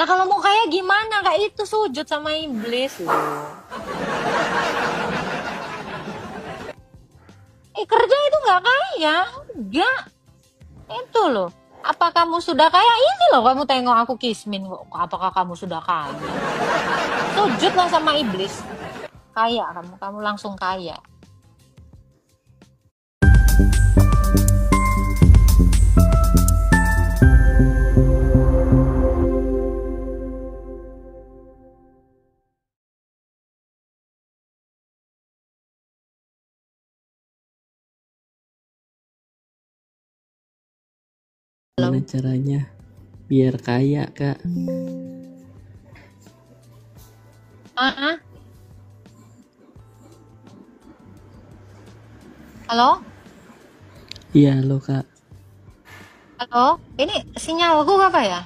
Nah kalau mau kaya gimana? Kayak itu sujud sama iblis loh. Kerja itu nggak kaya, enggak. Itu loh. Apa kamu sudah kaya? Ini loh kamu tengok aku kismin kok. Apakah kamu sudah kaya? Sujudlah sama iblis. Kaya kamu langsung kaya. Gimana caranya biar kaya, Kak? Halo? Iya, halo, Kak. Halo? Ini sinyalku apa ya?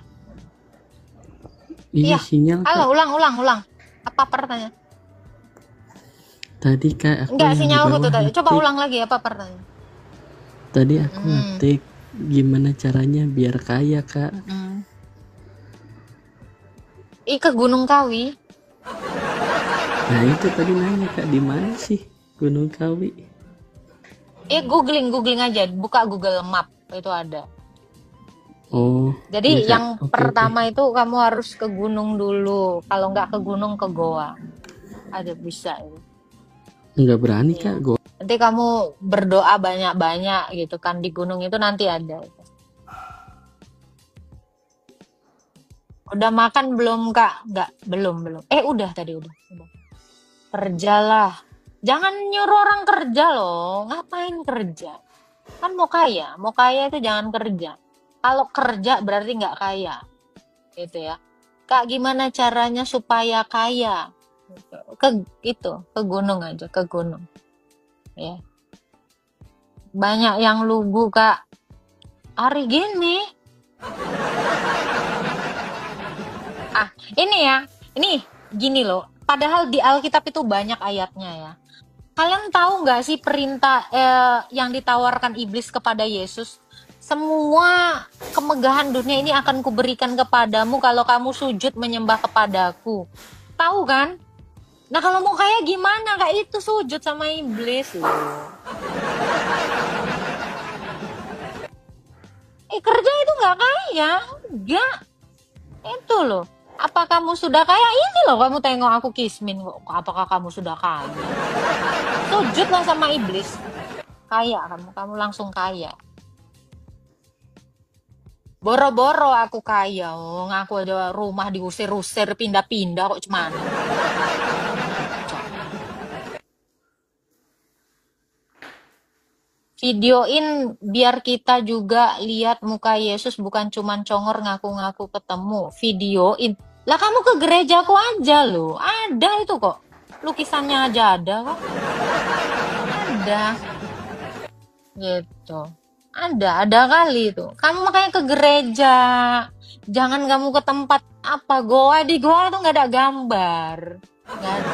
Iya, Iya. sinyal, Halo, Kak. ulang. Apa pertanyaan? Tadi, Kak, aku Enggak, yang di sinyalku tuh bawah tadi. Coba ngetik. ulang lagi apa pertanyaan? Tadi aku ngetik gimana caranya biar kaya, Kak. Ke Gunung Kawi. Nah, itu tadi nanya, Kak, di mana sih Gunung Kawi? Googling aja. Buka Google Map. Itu ada. Oh, iya, Jadi Kak. yang Oke. pertama itu kamu harus ke gunung dulu. Kalau nggak ke gunung, ke goa. Ada bisa itu. Nggak berani, Kak. Iya. Nanti kamu berdoa banyak-banyak gitu kan di gunung itu nanti ada. Udah makan belum Kak? Nggak, belum. Udah tadi udah. Kerjalah. Jangan nyuruh orang kerja loh. Ngapain kerja? Kan mau kaya. Mau kaya itu jangan kerja. Kalau kerja berarti nggak kaya. Gitu ya. Kak, gimana caranya supaya kaya? Ke gunung aja, ke gunung. Ya. Banyak yang lugu, Kak. Hari gini. Ini gini loh. Padahal di Alkitab itu banyak ayatnya ya. Kalian tahu nggak sih perintah yang ditawarkan iblis kepada Yesus? Semua kemegahan dunia ini akan kuberikan kepadamu kalau kamu sujud menyembah kepadaku. Tahu kan? Nah kalau mau kaya gimana? Kayak itu sujud sama iblis loh. Kerja itu nggak kaya, enggak. Itu loh. Apa kamu sudah kaya? Ini loh kamu tengok aku kismin kok. Apakah kamu sudah kaya? Sujudlah sama iblis. Kaya kamu langsung kaya. Boro-boro aku kaya, ngaku aja rumah diusir-usir, pindah-pindah kok cuman. Videoin biar kita juga lihat muka Yesus bukan cuman congor ngaku-ngaku ketemu. Videoin. Lah kamu ke gerejaku aja loh. Ada itu kok. Lukisannya aja ada kok. Ada. Gitu. Ada kali itu. Kamu makanya ke gereja. Jangan kamu ke tempat apa goa. Di goa tuh nggak ada gambar. Nggak ada.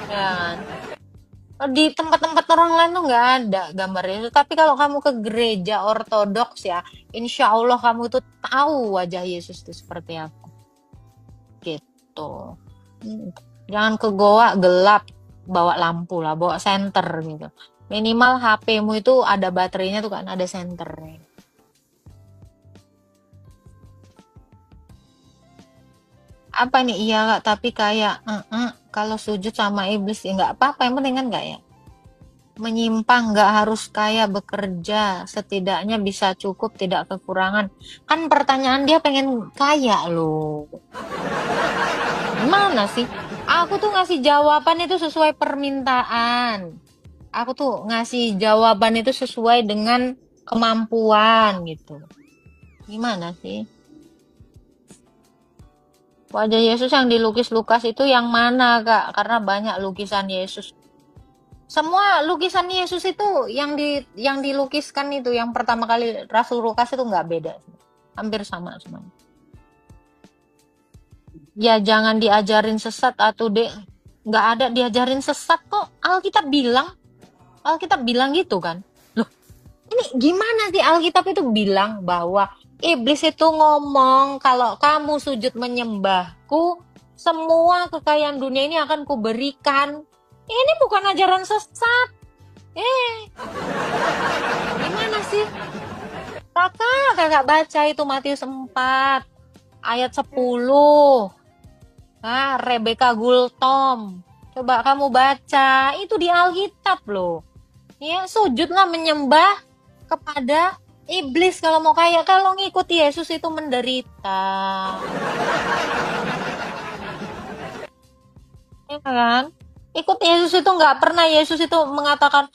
Ya kan? Di tempat-tempat orang lain tuh nggak ada gambarnya. Tapi kalau kamu ke gereja ortodoks ya, insya Allah kamu tuh tahu wajah Yesus itu seperti apa. Gitu. Jangan ke goa gelap, bawa lampu lah, bawa senter gitu. Minimal HP-mu itu ada baterainya tuh kan, ada senternya. Apa nih? Iya Kak, tapi kayak kalau sujud sama iblis ya nggak apa-apa, yang penting kan nggak ya. Menyimpang, nggak harus kaya bekerja, setidaknya bisa cukup tidak kekurangan. Kan pertanyaan dia pengen kaya loh. Gimana sih? Aku tuh ngasih jawaban itu sesuai permintaan. Aku tuh ngasih jawaban itu sesuai dengan kemampuan gitu. Gimana sih? Wajah Yesus yang dilukis Lukas itu yang mana Kak? Karena banyak lukisan Yesus. Semua lukisan Yesus itu yang dilukiskan itu yang pertama kali Rasul Lukas itu nggak beda, hampir sama semuanya. Ya jangan diajarin sesat atau nggak ada diajarin sesat kok. Alkitab bilang gitu kan. Loh, ini gimana sih Alkitab itu bilang bahwa Iblis itu ngomong, kalau kamu sujud menyembahku, semua kekayaan dunia ini akan kuberikan. Ini bukan ajaran sesat. Gimana sih? Kakak baca itu Matius 4 ayat 10. Nah, Rebecca Gultom. Coba kamu baca, itu di Alkitab loh. Ya, sujudlah menyembah kepada iblis kalau mau kaya. Kalau ngikut Yesus itu menderita. Ya kan? Ikut Yesus itu nggak pernah Yesus itu mengatakan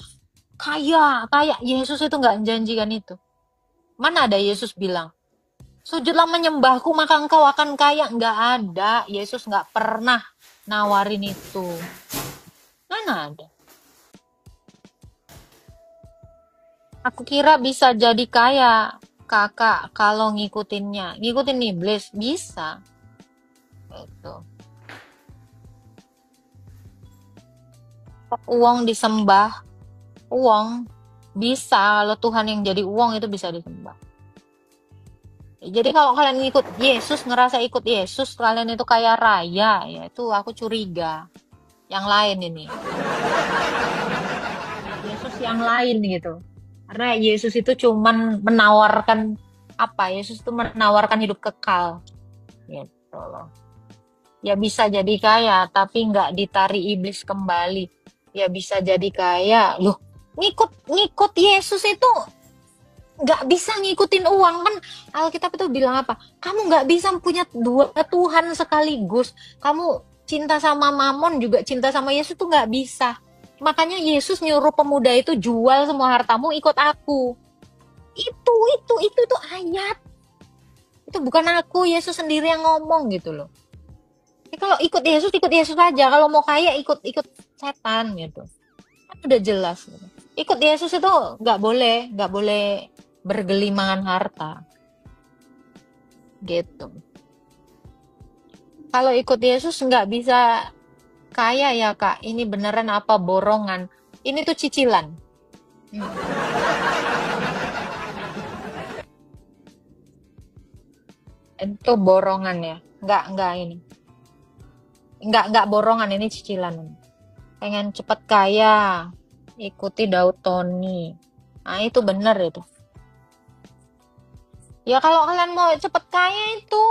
kaya, kaya. Yesus itu nggak menjanjikan itu. Mana ada Yesus bilang, sujudlah menyembahku maka engkau akan kaya. Nggak ada. Yesus nggak pernah nawarin itu. Mana ada. Aku kira bisa jadi kaya kakak kalau ngikutinnya. Ngikutin iblis bisa. Itu. Uang disembah. Uang bisa. Kalau Tuhan yang jadi uang itu bisa disembah. Jadi kalau kalian ngikut Yesus, ngerasa ikut Yesus, kalian itu kaya raya, ya itu aku curiga. Yang lain ini. Yesus yang lain gitu. Karena Yesus itu cuman menawarkan apa? Yesus itu menawarkan hidup kekal. Gitu loh. Ya bisa jadi kaya, tapi nggak ditari iblis kembali. Ya bisa jadi kaya. Loh, ngikut Yesus itu nggak bisa ngikutin uang kan. Alkitab itu bilang apa? Kamu nggak bisa punya dua Tuhan sekaligus. Kamu cinta sama Mamon juga cinta sama Yesus tuh nggak bisa. Makanya Yesus nyuruh pemuda itu jual semua hartamu ikut aku. Itu ayat. Itu bukan aku, Yesus sendiri yang ngomong gitu loh. Ya, kalau ikut Yesus aja. Kalau mau kaya ikut setan gitu. Kan udah jelas. Gitu. Ikut Yesus itu nggak boleh bergelimangan harta. Gitu. Kalau ikut Yesus nggak bisa kaya ya Kak. Ini beneran apa borongan? Ini tuh cicilan. Itu borongan ya. Nggak ini. Nggak borongan, ini cicilan. Pengen cepet kaya, ikuti Daud Tony. Nah itu bener itu. Ya kalau kalian mau cepet kaya itu,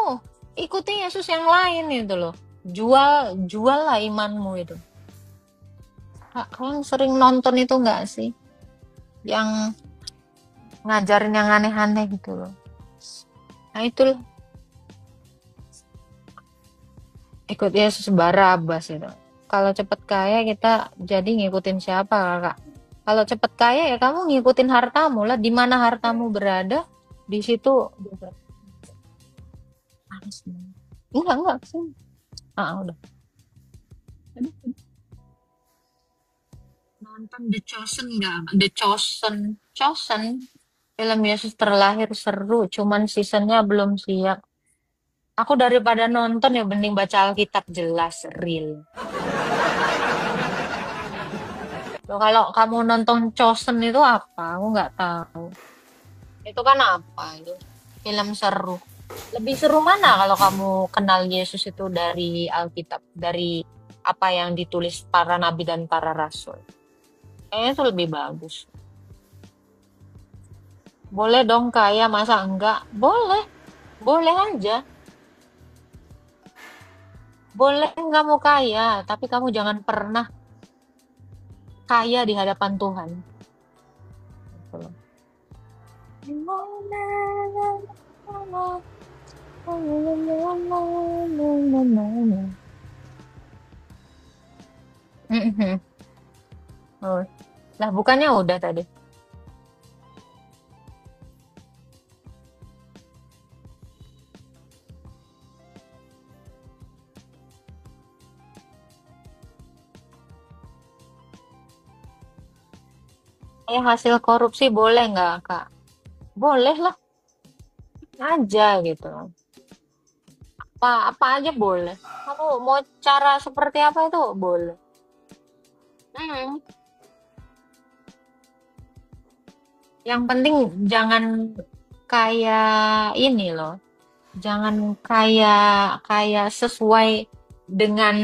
ikuti Yesus yang lain itu loh. Jual lah imanmu itu. Kalian sering nonton itu nggak sih? Yang ngajarin yang aneh-aneh gitu loh. Nah itu loh. Ikut Yesus Barabas itu. Kalau cepet kaya kita jadi ngikutin siapa kakak? Kalau cepet kaya ya kamu ngikutin hartamu lah. Di mana hartamu berada, di situ. Enggak sih. Udah. Nonton The Chosen nggak? The Chosen. Film Yesus terlahir seru, cuman seasonnya belum siap. Aku daripada nonton ya mending baca Alkitab jelas, real. Loh, kalau kamu nonton Chosen itu apa? Aku nggak tahu. Itu kan apa itu? Film seru. Lebih seru mana kalau kamu kenal Yesus itu dari Alkitab, dari apa yang ditulis para nabi dan para rasul? Kayaknya itu lebih bagus. Boleh dong kaya, masa enggak? Boleh. Boleh aja. Boleh kamu kaya, tapi kamu jangan pernah kaya di hadapan Tuhan. Gitu loh. Mhm. Oh. Lah bukannya udah tadi. Hasil korupsi boleh nggak, Kak? Boleh lah aja gitu. Apa aja boleh. Kamu mau cara seperti apa itu boleh. Hmm. Yang penting jangan kayak ini loh. Jangan kayak kayak sesuai dengan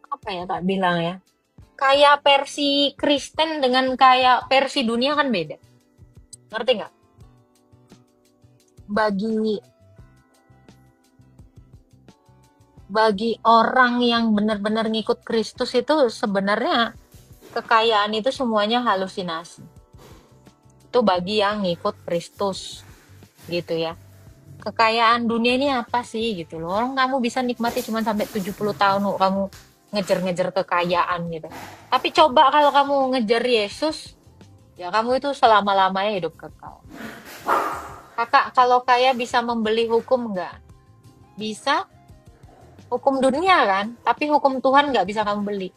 apa ya Kak bilang ya. Kayak versi Kristen dengan kayak versi dunia kan beda. Ngerti nggak? Bagi bagi orang yang benar-benar ngikut Kristus itu sebenarnya kekayaan itu semuanya halusinasi. Itu bagi yang ngikut Kristus gitu ya. Kekayaan dunia ini apa sih gitu loh. Orang kamu bisa nikmati cuma sampai 70 tahun kok kamu ngejar-ngejar kekayaan gitu. Tapi coba kalau kamu ngejar Yesus, ya kamu itu selama-lamanya hidup kekal. Kakak kalau kaya bisa membeli hukum nggak? Bisa, hukum dunia kan, tapi hukum Tuhan nggak bisa kamu beli.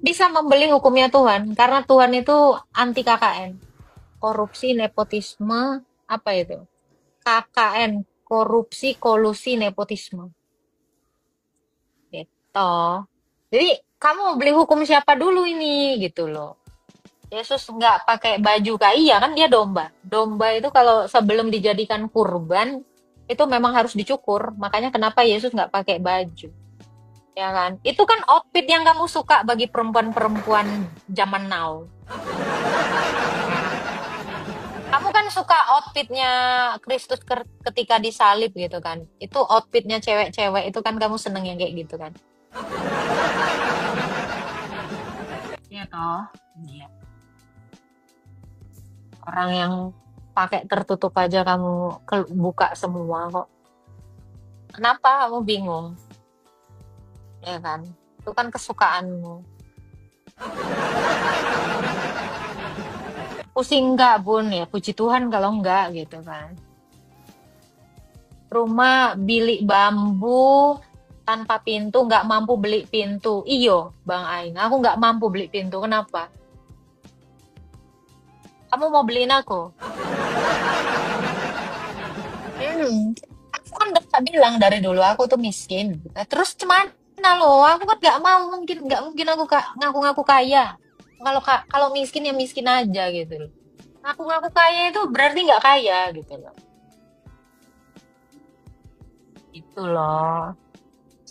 Bisa membeli hukumnya Tuhan, karena Tuhan itu anti KKN. Korupsi, nepotisme, apa itu? KKN, korupsi, kolusi, nepotisme. Gitu. Jadi, kamu mau beli hukum siapa dulu ini, gitu loh. Yesus nggak pakai baju kak, iya kan dia domba. Domba itu kalau sebelum dijadikan kurban, itu memang harus dicukur. Makanya kenapa Yesus nggak pakai baju. Ya kan? Itu kan outfit yang kamu suka bagi perempuan-perempuan zaman now. Kamu kan suka outfitnya Kristus ketika disalib gitu kan. Itu outfitnya cewek-cewek itu kan kamu seneng yang kayak gitu kan. Iya toh? Iya. Orang yang pakai tertutup aja kamu buka semua kok. Kenapa kamu bingung? Ya kan? Itu kan kesukaanmu. Pusing nggak bun ya? Puji Tuhan kalau enggak gitu kan. Rumah bilik bambu tanpa pintu, nggak mampu beli pintu. Iyo, Bang Aing, aku nggak mampu beli pintu. Kenapa? Kamu mau beliin aku? Aku kan udah bilang dari dulu aku tuh miskin. Terus cuman loh, aku kan nggak mungkin aku ngaku-ngaku kaya. Kalau miskin ya miskin aja gitu loh. Ngaku-ngaku kaya itu berarti nggak kaya gitu loh. Itu loh.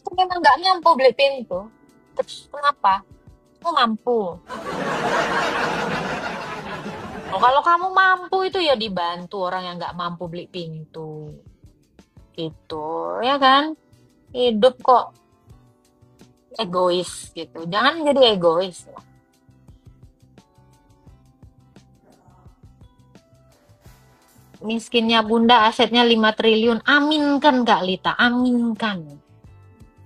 Aku memang nggak mampu beli pintu. Terus kenapa? Aku mampu. Oh, kalau kamu mampu itu ya dibantu orang yang nggak mampu beli pintu. Gitu, ya kan? Hidup kok egois gitu. Jangan jadi egois. Miskinnya bunda asetnya 5 triliun. Aminkan Kak Lita, aminkan.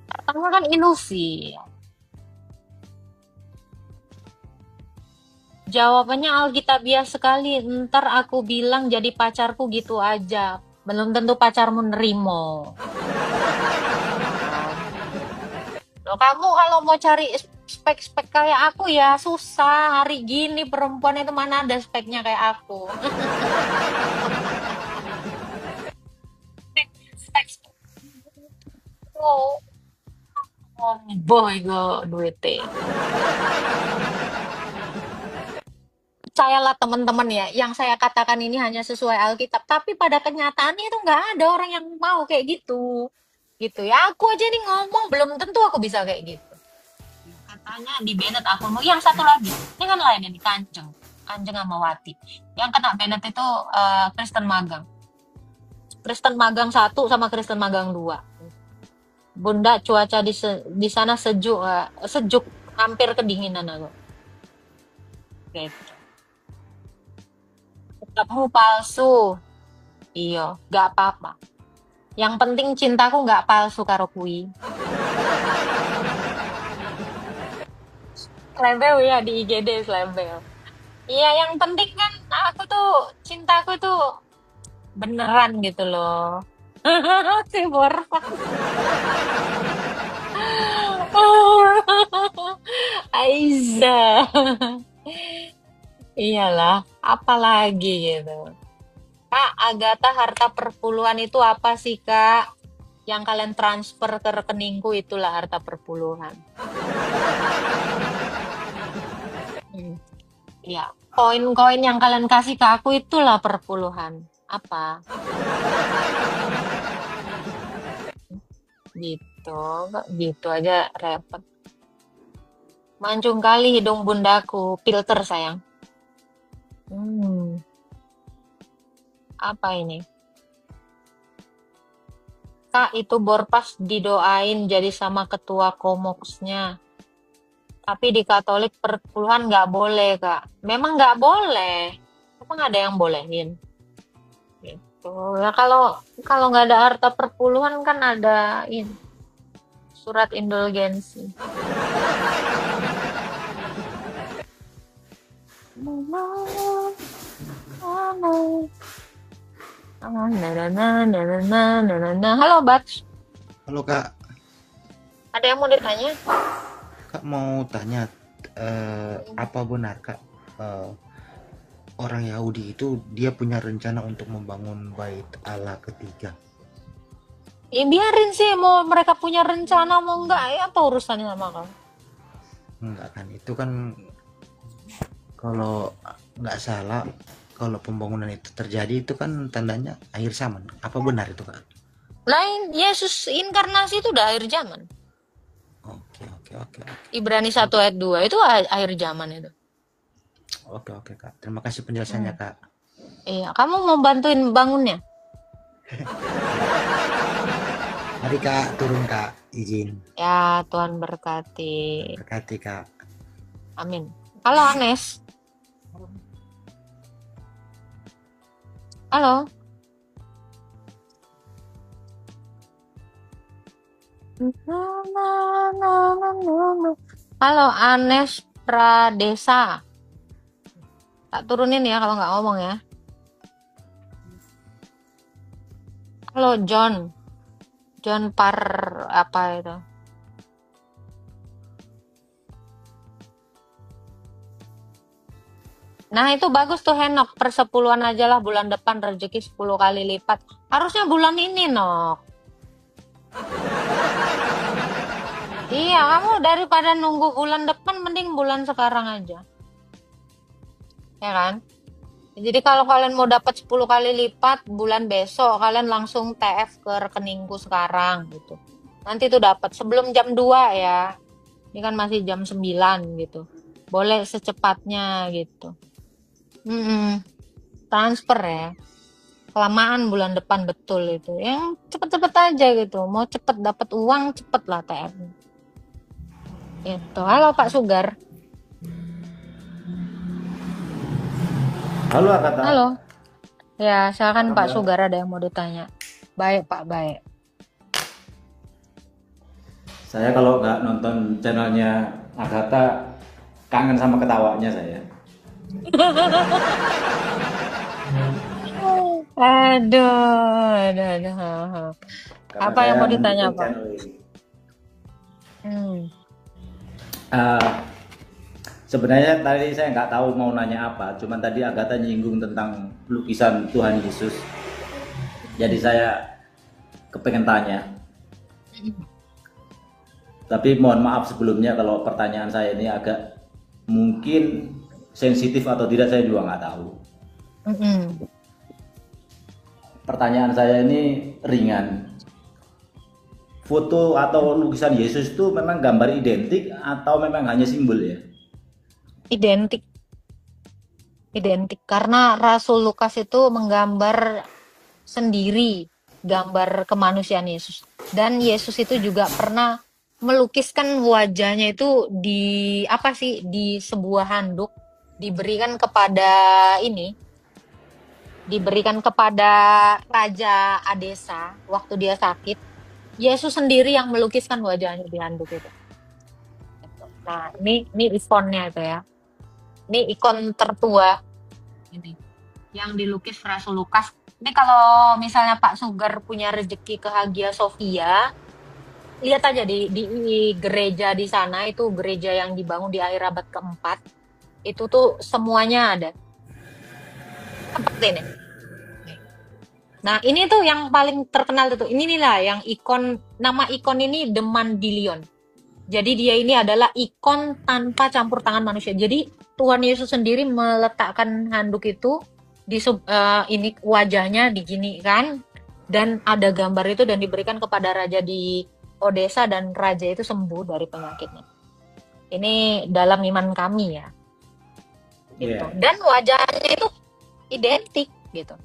Pertama kan ilusi. Jawabannya Alkitabiah sekali. Ntar aku bilang jadi pacarku gitu aja. Belum tentu pacarmu nerimo. Loh, kamu kalau mau cari spek-spek kayak aku ya susah. Hari gini perempuan itu mana ada speknya kayak aku. Spek-spek itu. Oh, boy, go duitnya. Percayalah teman-teman ya, yang saya katakan ini hanya sesuai Alkitab, tapi pada kenyataannya itu nggak ada orang yang mau kayak gitu. Gitu ya, aku aja nih ngomong belum tentu aku bisa kayak gitu. Katanya di Bennett aku mau, yang satu lagi, ini kan lain yang di Kanjeng, Kanjeng sama Wati. Yang kena Bennett itu Kristen Magang. Kristen Magang 1 sama Kristen Magang 2. Bunda cuaca di sana sejuk, sejuk, hampir kedinginan aku. Gitu. Kamu palsu. Iya, gak apa-apa. Yang penting cintaku gak palsu karo kui. Slebel ya di IGD slebel. Iya, yang penting kan aku tuh cintaku tuh beneran gitu loh. Si Borfa. Aiza. Iyalah, apalagi gitu. Kak, Agatha harta perpuluhan itu apa sih, Kak? Yang kalian transfer ke rekeningku itulah harta perpuluhan. Hmm, iya. Koin-koin yang kalian kasih ke aku itulah perpuluhan. Apa? Gitu, kok gitu aja repot. Mancung kali hidung bundaku, filter sayang. Hmm, apa ini? Kak, itu Borpas didoain jadi sama ketua komoksnya. Tapi di Katolik perpuluhan nggak boleh, Kak. Memang nggak boleh. Emang ada yang bolehin? Gitu. Ya kalau kalau nggak ada harta perpuluhan kan ada ini, surat indulgensi. Halo, Bats. Halo Kak, Ada yang mau ditanya? Kak mau tanya, apa benar Kak, eh, orang Yahudi itu dia punya rencana untuk membangun bait Allah ketiga? Ya biarin sih, mau mereka punya rencana mau enggak, ya apa urusannya sama kamu? Enggak kan, itu kan kalau nggak salah, kalau pembangunan itu terjadi itu kan tandanya akhir zaman. Apa benar itu Kak? Lain, Yesus inkarnasi itu udah akhir zaman. Oke oke oke Ibrani oke 1 ayat 2 itu akhir zaman itu. oke oke Kak. Terima kasih penjelasannya Hmm. Kak. Iya, kamu mau bantuin bangunnya? Mari Kak turun Kak, izin. Ya, Tuhan berkati. Berkati Kak. Amin. Halo, Anes. Halo. Halo, Anes Pradesa. Tak turunin ya kalau nggak ngomong ya. Halo, John. John Par apa itu? Nah, itu bagus tuh Henok. Persepuluhan aja lah bulan depan rezeki 10 kali lipat. Harusnya bulan ini, Nok. Iya, kamu daripada nunggu bulan depan mending bulan sekarang aja. Ya kan? Jadi kalau kalian mau dapat 10 kali lipat bulan besok, kalian langsung TF ke rekeningku sekarang gitu. Nanti tuh dapat sebelum jam 2 ya. Ini kan masih jam 9 gitu. Boleh secepatnya gitu. Mm-mm. Transfer ya. Kelamaan bulan depan betul itu. Yang cepet-cepet aja gitu. Mau cepet dapat uang, cepet lah TF. Itu. Halo Pak Sugar. Halo Akata, Halo. Ya, apa silakan Pak kabar? Sugar ada yang mau ditanya. Baik Pak, baik. Saya kalau nggak nonton channelnya Agatha, kangen sama ketawanya saya. Aduh. Karena Apa yang saya mau ditanya mendukung Pak? channel ini. Hmm. Eh, Sebenarnya tadi saya nggak tahu mau nanya apa, cuman tadi Agatha nyinggung tentang lukisan Tuhan Yesus. Jadi saya kepengen tanya, tapi mohon maaf sebelumnya kalau pertanyaan saya ini agak mungkin sensitif atau tidak saya juga nggak tahu. Mm-mm. Pertanyaan saya ini ringan. Foto atau lukisan Yesus itu memang gambar identik atau memang hanya simbol ya? Identik, identik. Karena Rasul Lukas itu menggambar sendiri gambar kemanusiaan Yesus. Dan Yesus itu juga pernah melukiskan wajahnya itu di apa sih di sebuah handuk diberikan kepada ini diberikan kepada Raja Adesa waktu dia sakit. Yesus sendiri yang melukiskan wajahnya di handuk itu. Nah, ini ikonnya itu ya. Ini ikon tertua ini yang dilukis Rasul Lukas. Ini kalau misalnya Pak Sugar punya rezeki ke Hagia Sophia, lihat aja di gereja di sana itu gereja yang dibangun di akhir abad keempat. Itu tuh semuanya ada. Seperti ini. Nah, ini tuh yang paling terkenal itu. Ini nih lah yang ikon nama ikon ini The Mandilion. Jadi dia ini adalah ikon tanpa campur tangan manusia. Jadi Tuhan Yesus sendiri meletakkan handuk itu di ini wajahnya diginikan dan ada gambar itu dan diberikan kepada raja di Odessa dan raja itu sembuh dari penyakitnya. Ini dalam iman kami ya. Gitu. Iya. Dan wajahnya itu identik gitu.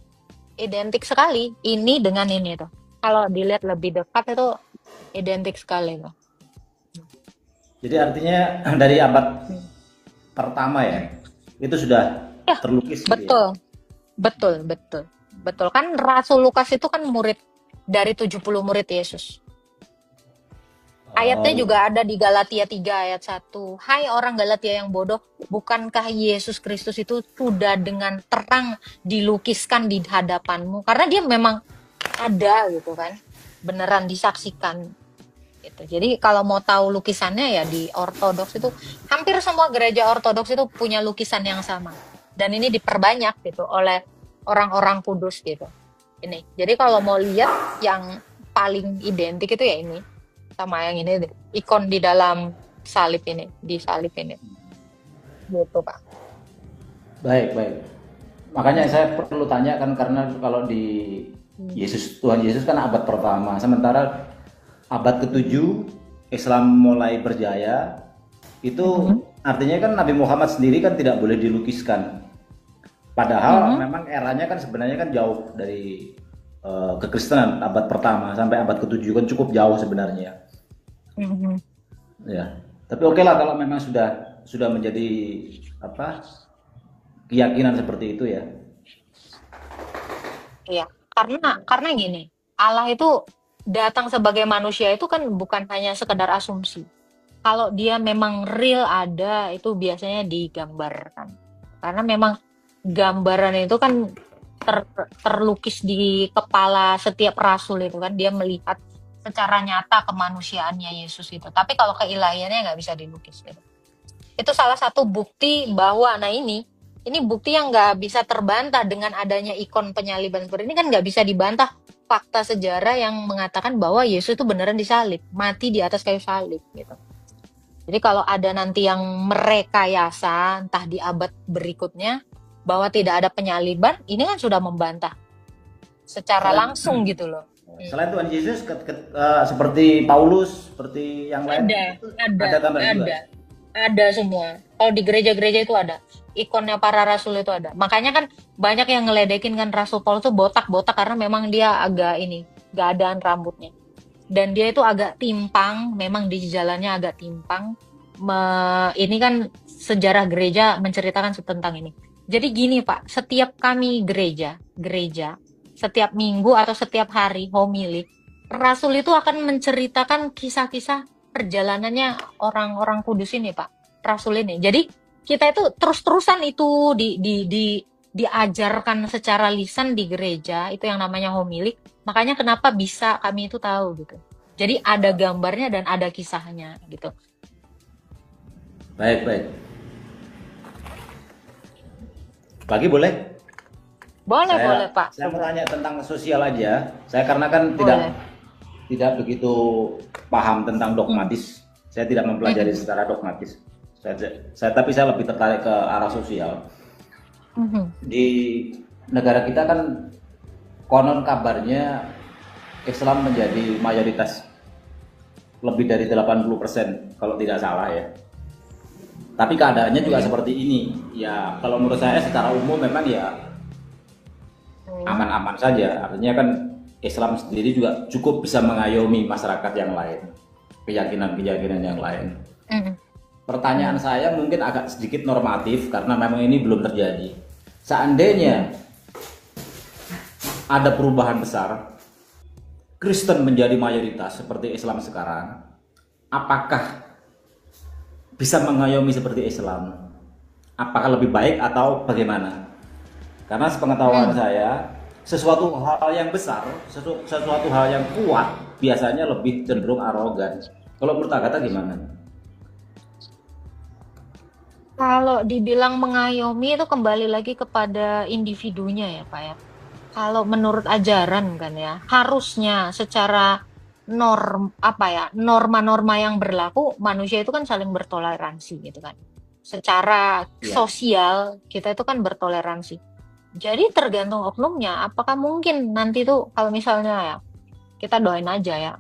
Identik sekali ini dengan ini tuh. Kalau dilihat lebih dekat itu identik sekali tuh. Jadi artinya dari abad pertama ya, itu sudah Ya, terlukis gitu ya. betul. Betul, betul. Betul kan Rasul Lukas itu kan murid dari 70 murid Yesus. Ayatnya Oh, juga ada di Galatia 3 ayat 1. Hai orang Galatia yang bodoh, bukankah Yesus Kristus itu sudah dengan terang dilukiskan di hadapanmu? Karena dia memang ada gitu kan. Beneran disaksikan gitu. Jadi kalau mau tahu lukisannya ya di Ortodoks itu hampir semua gereja Ortodoks itu punya lukisan yang sama. Dan ini diperbanyak gitu oleh orang-orang kudus gitu. Ini. Jadi kalau mau lihat yang paling identik itu ya ini sama yang ini ikon di dalam salib ini, di salib ini. Gitu, Pak. baik, baik. Makanya saya perlu tanya kan karena kalau di Tuhan Yesus kan abad pertama, sementara abad ke-7 Islam mulai berjaya, itu artinya kan Nabi Muhammad sendiri kan tidak boleh dilukiskan. Padahal memang eranya kan sebenarnya kan jauh dari kekristenan abad pertama sampai abad ke-7 kan cukup jauh sebenarnya. Mhm. Ya. Tapi oke lah kalau memang sudah menjadi apa keyakinan seperti itu ya. Iya, karena gini, Allah itu datang sebagai manusia itu kan bukan hanya sekedar asumsi. Kalau dia memang real ada, itu biasanya digambarkan. Karena memang gambaran itu kan terlukis di kepala setiap rasul itu kan, dia melihat secara nyata kemanusiaannya Yesus itu. Tapi kalau keilahiannya nggak bisa dilukis gitu. Itu salah satu bukti bahwa, nah ini bukti yang nggak bisa terbantah dengan adanya ikon penyaliban seperti ini kan nggak bisa dibantah fakta sejarah yang mengatakan bahwa Yesus itu beneran disalib, mati di atas kayu salib gitu. Jadi kalau ada nanti yang merekayasa entah di abad berikutnya bahwa tidak ada penyaliban, ini kan sudah membantah secara langsung gitu loh. Selain Tuhan Yesus seperti Paulus, seperti yang lain ada tambah juga. Ada semua. Kalau di gereja-gereja itu ada. Ikonnya para rasul itu ada. Makanya kan banyak yang ngeledekin kan Rasul Paulus itu botak-botak karena memang dia agak gak adaan rambutnya. Dan dia itu agak timpang, memang di jalannya agak timpang. Ini kan sejarah gereja menceritakan tentang ini. Jadi gini Pak, setiap kami gereja, setiap minggu atau setiap hari homili, Rasul itu akan menceritakan kisah-kisah perjalanannya orang-orang kudus ini Pak, Rasul ini. Jadi kita itu terus-terusan itu diajarkan secara lisan di gereja, itu yang namanya homili. Makanya kenapa bisa kami itu tahu gitu. Jadi ada gambarnya dan ada kisahnya gitu. Baik, baik. Lagi boleh? Boleh Pak. Saya mau tanya tentang sosial aja. Saya karena kan tidak begitu paham tentang dogmatis. Saya tidak mempelajari secara dogmatis. Tapi saya lebih tertarik ke arah sosial. Di negara kita kan konon kabarnya Islam menjadi mayoritas lebih dari 80% kalau tidak salah ya. Tapi keadaannya juga seperti ini. Ya kalau menurut saya secara umum memang ya aman-aman saja. Artinya kan Islam sendiri juga cukup bisa mengayomi masyarakat yang lain, keyakinan-keyakinan yang lain. Pertanyaan saya mungkin agak sedikit normatif karena memang ini belum terjadi. Seandainya ada perubahan besar, Kristen menjadi mayoritas seperti Islam sekarang, apakah bisa mengayomi seperti Islam? Apakah lebih baik atau bagaimana? Karena sepengetahuan saya, sesuatu hal yang besar, sesuatu hal yang kuat biasanya lebih cenderung arogan. Kalau menurut Agatha gimana? Kalau dibilang mengayomi itu kembali lagi kepada individunya ya Pak ya. Kalau menurut ajaran kan ya, harusnya secara norma-norma yang berlaku, manusia itu kan saling bertoleransi gitu kan. Secara Iya. sosial kita itu kan bertoleransi. Jadi tergantung oknumnya. Apakah mungkin nanti tuh kalau misalnya ya kita doain aja ya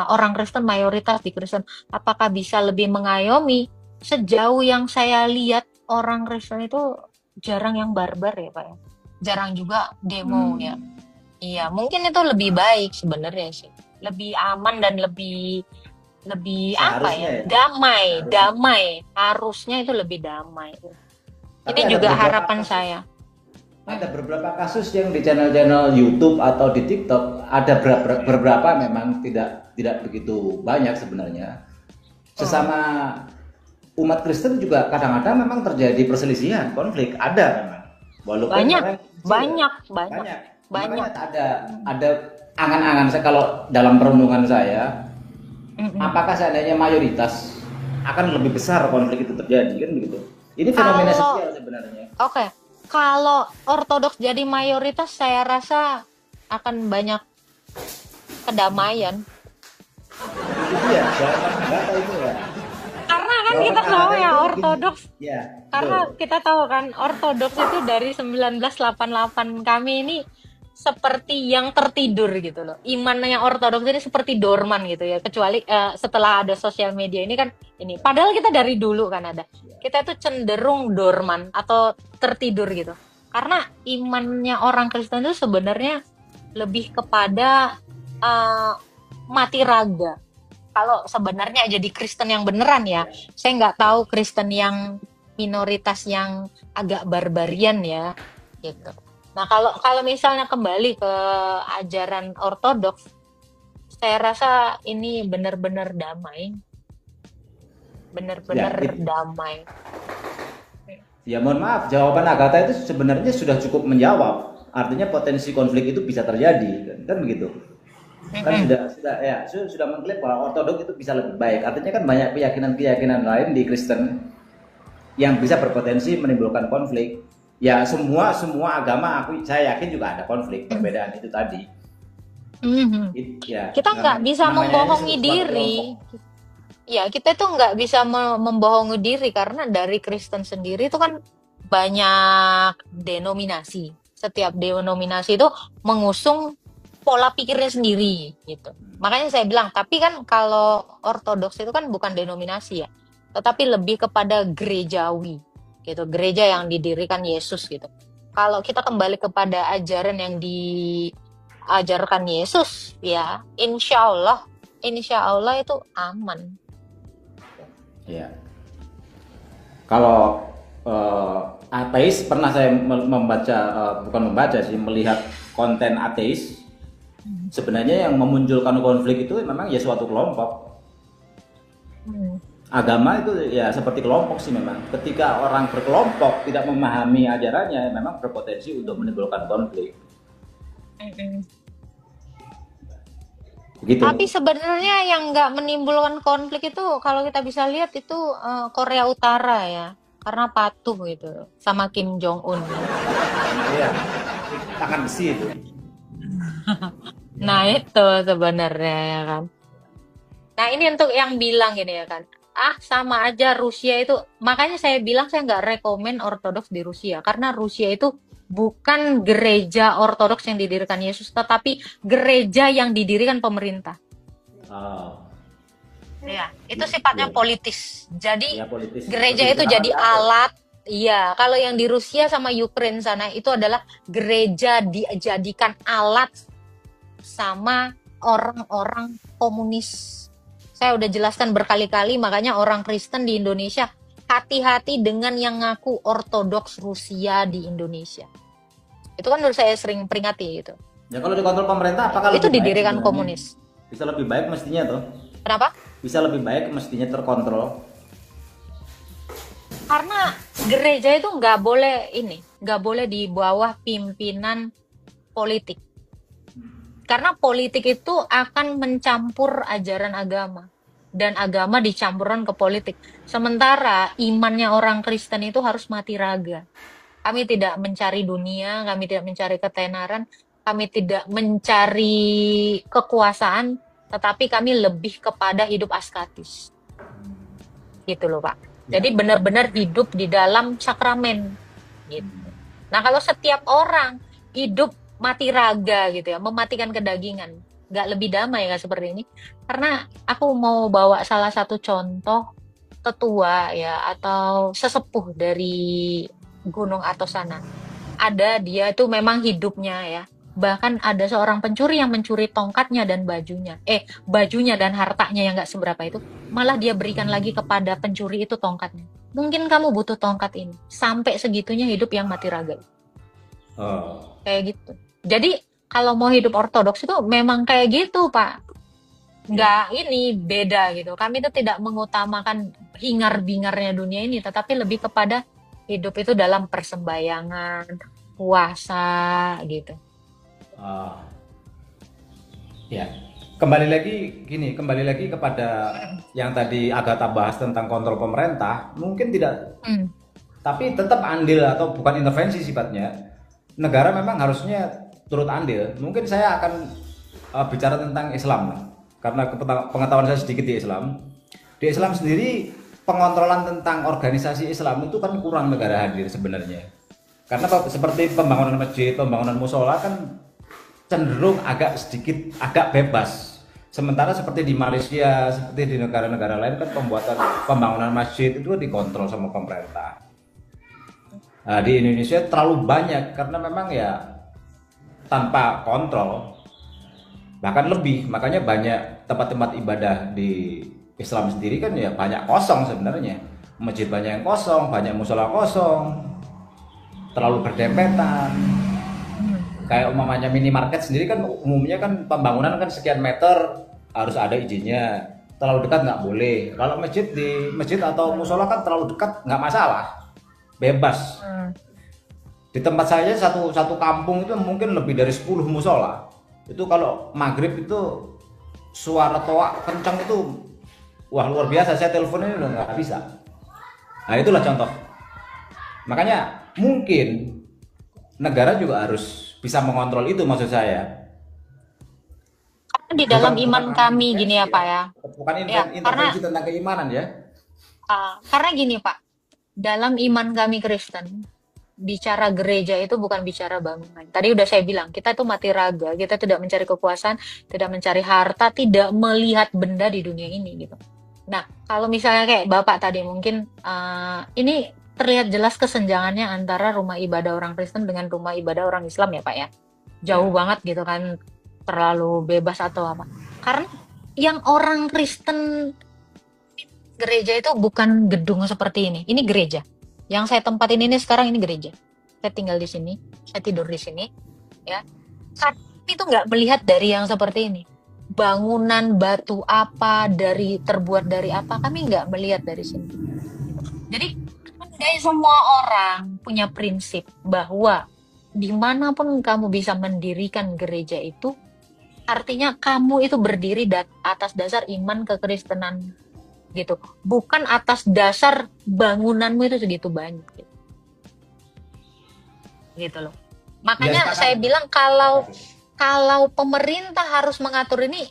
orang Kristen mayoritas di Kristen, apakah bisa lebih mengayomi? Sejauh yang saya lihat orang Kristen itu jarang yang barbar ya Pak ya. Jarang juga demo ya. Iya, mungkin itu lebih baik sebenarnya sih. Lebih aman dan lebih lebih apa Seharusnya ya? ya. Damai, Seharusnya. damai. Harusnya itu lebih damai. Tapi Ini ada juga beberapa harapan kasus, saya. ada beberapa kasus yang di channel-channel YouTube atau di TikTok ada beberapa memang tidak begitu banyak sebenarnya. Sesama umat Kristen juga kadang-kadang memang terjadi perselisihan, konflik ada memang. Walaupun Banyak, memang kecil, banyak, banyak, banyak. banyak. Makanya ada angan-angan saya kalau dalam perenungan saya, Mm-mm. apakah seandainya mayoritas akan lebih besar konflik itu terjadi kan begitu. Ini fenomena Kalau sosial sebenarnya. Oke, kalau ortodoks jadi mayoritas, saya rasa akan banyak kedamaian. Itu dia jawaban data itu ya. Karena kan Jawaban kita tahu Agatha ya itu begini. ortodoks, Ya, karena betul. kita tahu kan ortodoks itu dari 1988 kami ini seperti yang tertidur gitu loh. Imannya ortodoks ini seperti dorman gitu ya. Kecuali setelah ada sosial media ini kan ini. Padahal kita dari dulu kan ada. Kita itu cenderung dorman atau tertidur gitu. Karena imannya orang Kristen itu sebenarnya lebih kepada eh, mati raga. Kalau sebenarnya jadi Kristen yang beneran ya, saya nggak tahu Kristen yang minoritas yang agak barbarian ya, gitu. Nah kalau kalau misalnya kembali ke ajaran ortodoks, saya rasa ini benar-benar damai, Ya, benar-benar damai. ya mohon maaf, jawaban Agatha itu sebenarnya sudah cukup menjawab. Artinya potensi konflik itu bisa terjadi, kan begitu. Kan Mm-mm. sudah mengklaim bahwa ortodoks itu bisa lebih baik. Artinya kan banyak keyakinan-keyakinan lain di Kristen yang bisa berpotensi menimbulkan konflik. Ya semua agama saya yakin juga ada konflik, perbedaan itu tadi. Mhm. Ya Kita nggak bisa namanya ini membohongi suatu diri. kelompok. Ya, kita tuh nggak bisa membohongi diri karena dari Kristen sendiri itu kan banyak denominasi. Setiap denominasi itu mengusung pola pikirnya sendiri gitu. Makanya saya bilang, tapi kan kalau ortodoks itu kan bukan denominasi ya, tetapi lebih kepada gerejawi gitu, gereja yang didirikan Yesus gitu. Kalau kita kembali kepada ajaran yang diajarkan Yesus, ya insya Allah itu aman. Ya. Kalau ateis pernah saya membaca, bukan membaca sih, melihat konten ateis. Sebenarnya yang memunculkan konflik itu memang ya suatu kelompok. Agama itu ya seperti kelompok sih memang. Ketika orang berkelompok tidak memahami ajarannya, memang berpotensi untuk menimbulkan konflik. Begitu. Tapi sebenarnya yang nggak menimbulkan konflik itu kalau kita bisa lihat itu Korea Utara ya, karena patuh gitu sama Kim Jong Un. Iya. Tangan besi itu. Nah itu sebenarnya ya kan. Nah ini untuk yang bilang gini ya kan, sama aja Rusia itu, makanya saya bilang saya nggak rekomen ortodoks di Rusia, karena Rusia itu bukan gereja ortodoks yang didirikan Yesus, tetapi gereja yang didirikan pemerintah. Oh. Ya, itu sifatnya politis. Jadi Ya, politis. gereja itu jadi alat. Iya, kalau yang di Rusia sama Ukraine sana itu adalah gereja dijadikan alat sama orang-orang komunis. Saya udah jelaskan berkali-kali, makanya orang Kristen di Indonesia hati-hati dengan yang ngaku ortodoks Rusia di Indonesia. Itu kan udah saya sering peringati itu. Ya kalau dikontrol pemerintah apakah Itu lebih baik didirikan sebenarnya? komunis. Bisa lebih baik mestinya tuh. Kenapa? Bisa lebih baik mestinya terkontrol. Karena gereja itu nggak boleh di bawah pimpinan politik. Karena politik itu akan mencampur ajaran agama. Dan agama dicampurkan ke politik. Sementara imannya orang Kristen itu harus mati raga. Kami tidak mencari dunia, kami tidak mencari ketenaran, kami tidak mencari kekuasaan, tetapi kami lebih kepada hidup asketis. Gitu loh, Pak. Ya. Jadi benar-benar hidup di dalam sakramen gitu. Nah, kalau setiap orang hidup mati raga gitu ya, mematikan kedagingan, nggak lebih damai nggak seperti ini? Karena aku mau bawa salah satu contoh tetua ya atau sesepuh dari gunung atas sana. Ada dia itu memang hidupnya ya. Bahkan ada seorang pencuri yang mencuri tongkatnya dan bajunya dan hartanya yang nggak seberapa itu, malah dia berikan lagi kepada pencuri itu tongkatnya. Mungkin kamu butuh tongkat ini. Sampai segitunya hidup yang mati raga. Oh. Kayak gitu. Jadi kalau mau hidup ortodoks itu memang kayak gitu, Pak. Nggak ini beda gitu. Kami itu tidak mengutamakan hingar-bingarnya dunia ini, tetapi lebih kepada hidup itu dalam persembayangan, puasa gitu. Ya, kembali lagi kepada yang tadi Agatha bahas tentang kontrol pemerintah, mungkin tidak, tapi tetap andil atau bukan intervensi sifatnya. Negara memang harusnya turut andil. Mungkin saya akan bicara tentang Islam lah, karena pengetahuan saya sedikit di Islam. Di Islam sendiri pengontrolan tentang organisasi Islam itu kan kurang negara hadir sebenarnya. Karena seperti pembangunan masjid, pembangunan musola kan cenderung agak bebas. Sementara seperti di Malaysia, seperti di negara-negara lain kan pembangunan masjid itu dikontrol sama pemerintah. Nah, di Indonesia terlalu banyak karena memang ya tanpa kontrol, bahkan lebih. Makanya banyak tempat-tempat ibadah di Islam sendiri kan ya banyak kosong sebenarnya. Masjid banyak yang kosong, banyak musola kosong, terlalu berdempetan. Kayak umpamanya minimarket sendiri kan umumnya kan pembangunan kan sekian meter harus ada izinnya, terlalu dekat nggak boleh. Kalau masjid atau musola kan terlalu dekat nggak masalah, bebas. Di tempat saya satu kampung itu mungkin lebih dari 10 musola. Itu kalau maghrib itu suara toa kencang itu wah luar biasa, saya teleponnya udah nggak bisa. Nah itulah contoh. Makanya mungkin negara juga harus bisa mengontrol itu, maksud saya. Karena di dalam iman kami gini ya Pak ya. Bukan Ya, intervensi tentang keimanan ya. Karena gini Pak, dalam iman kami Kristen, bicara gereja itu bukan bicara bangunan. Tadi udah saya bilang, kita itu mati raga, kita tidak mencari kekuasaan, tidak mencari harta, tidak melihat benda di dunia ini gitu. Nah, kalau misalnya kayak Bapak tadi mungkin ini terlihat jelas kesenjangannya antara rumah ibadah orang Kristen dengan rumah ibadah orang Islam ya Pak ya. Jauh banget gitu kan, terlalu bebas atau apa. Karena yang orang Kristen gereja itu bukan gedung seperti ini gereja. Yang saya tempatin ini sekarang ini gereja. Saya tinggal di sini, saya tidur di sini ya. Kami itu nggak melihat dari yang seperti ini. Bangunan batu apa, terbuat dari apa, kami nggak melihat dari sini. Jadi semua orang punya prinsip bahwa dimanapun kamu bisa mendirikan gereja itu, artinya kamu itu berdiri atas dasar iman kekristenan gitu, bukan atas dasar bangunanmu itu segitu banyak gitu loh. Makanya saya bilang kalau pemerintah harus mengatur ini,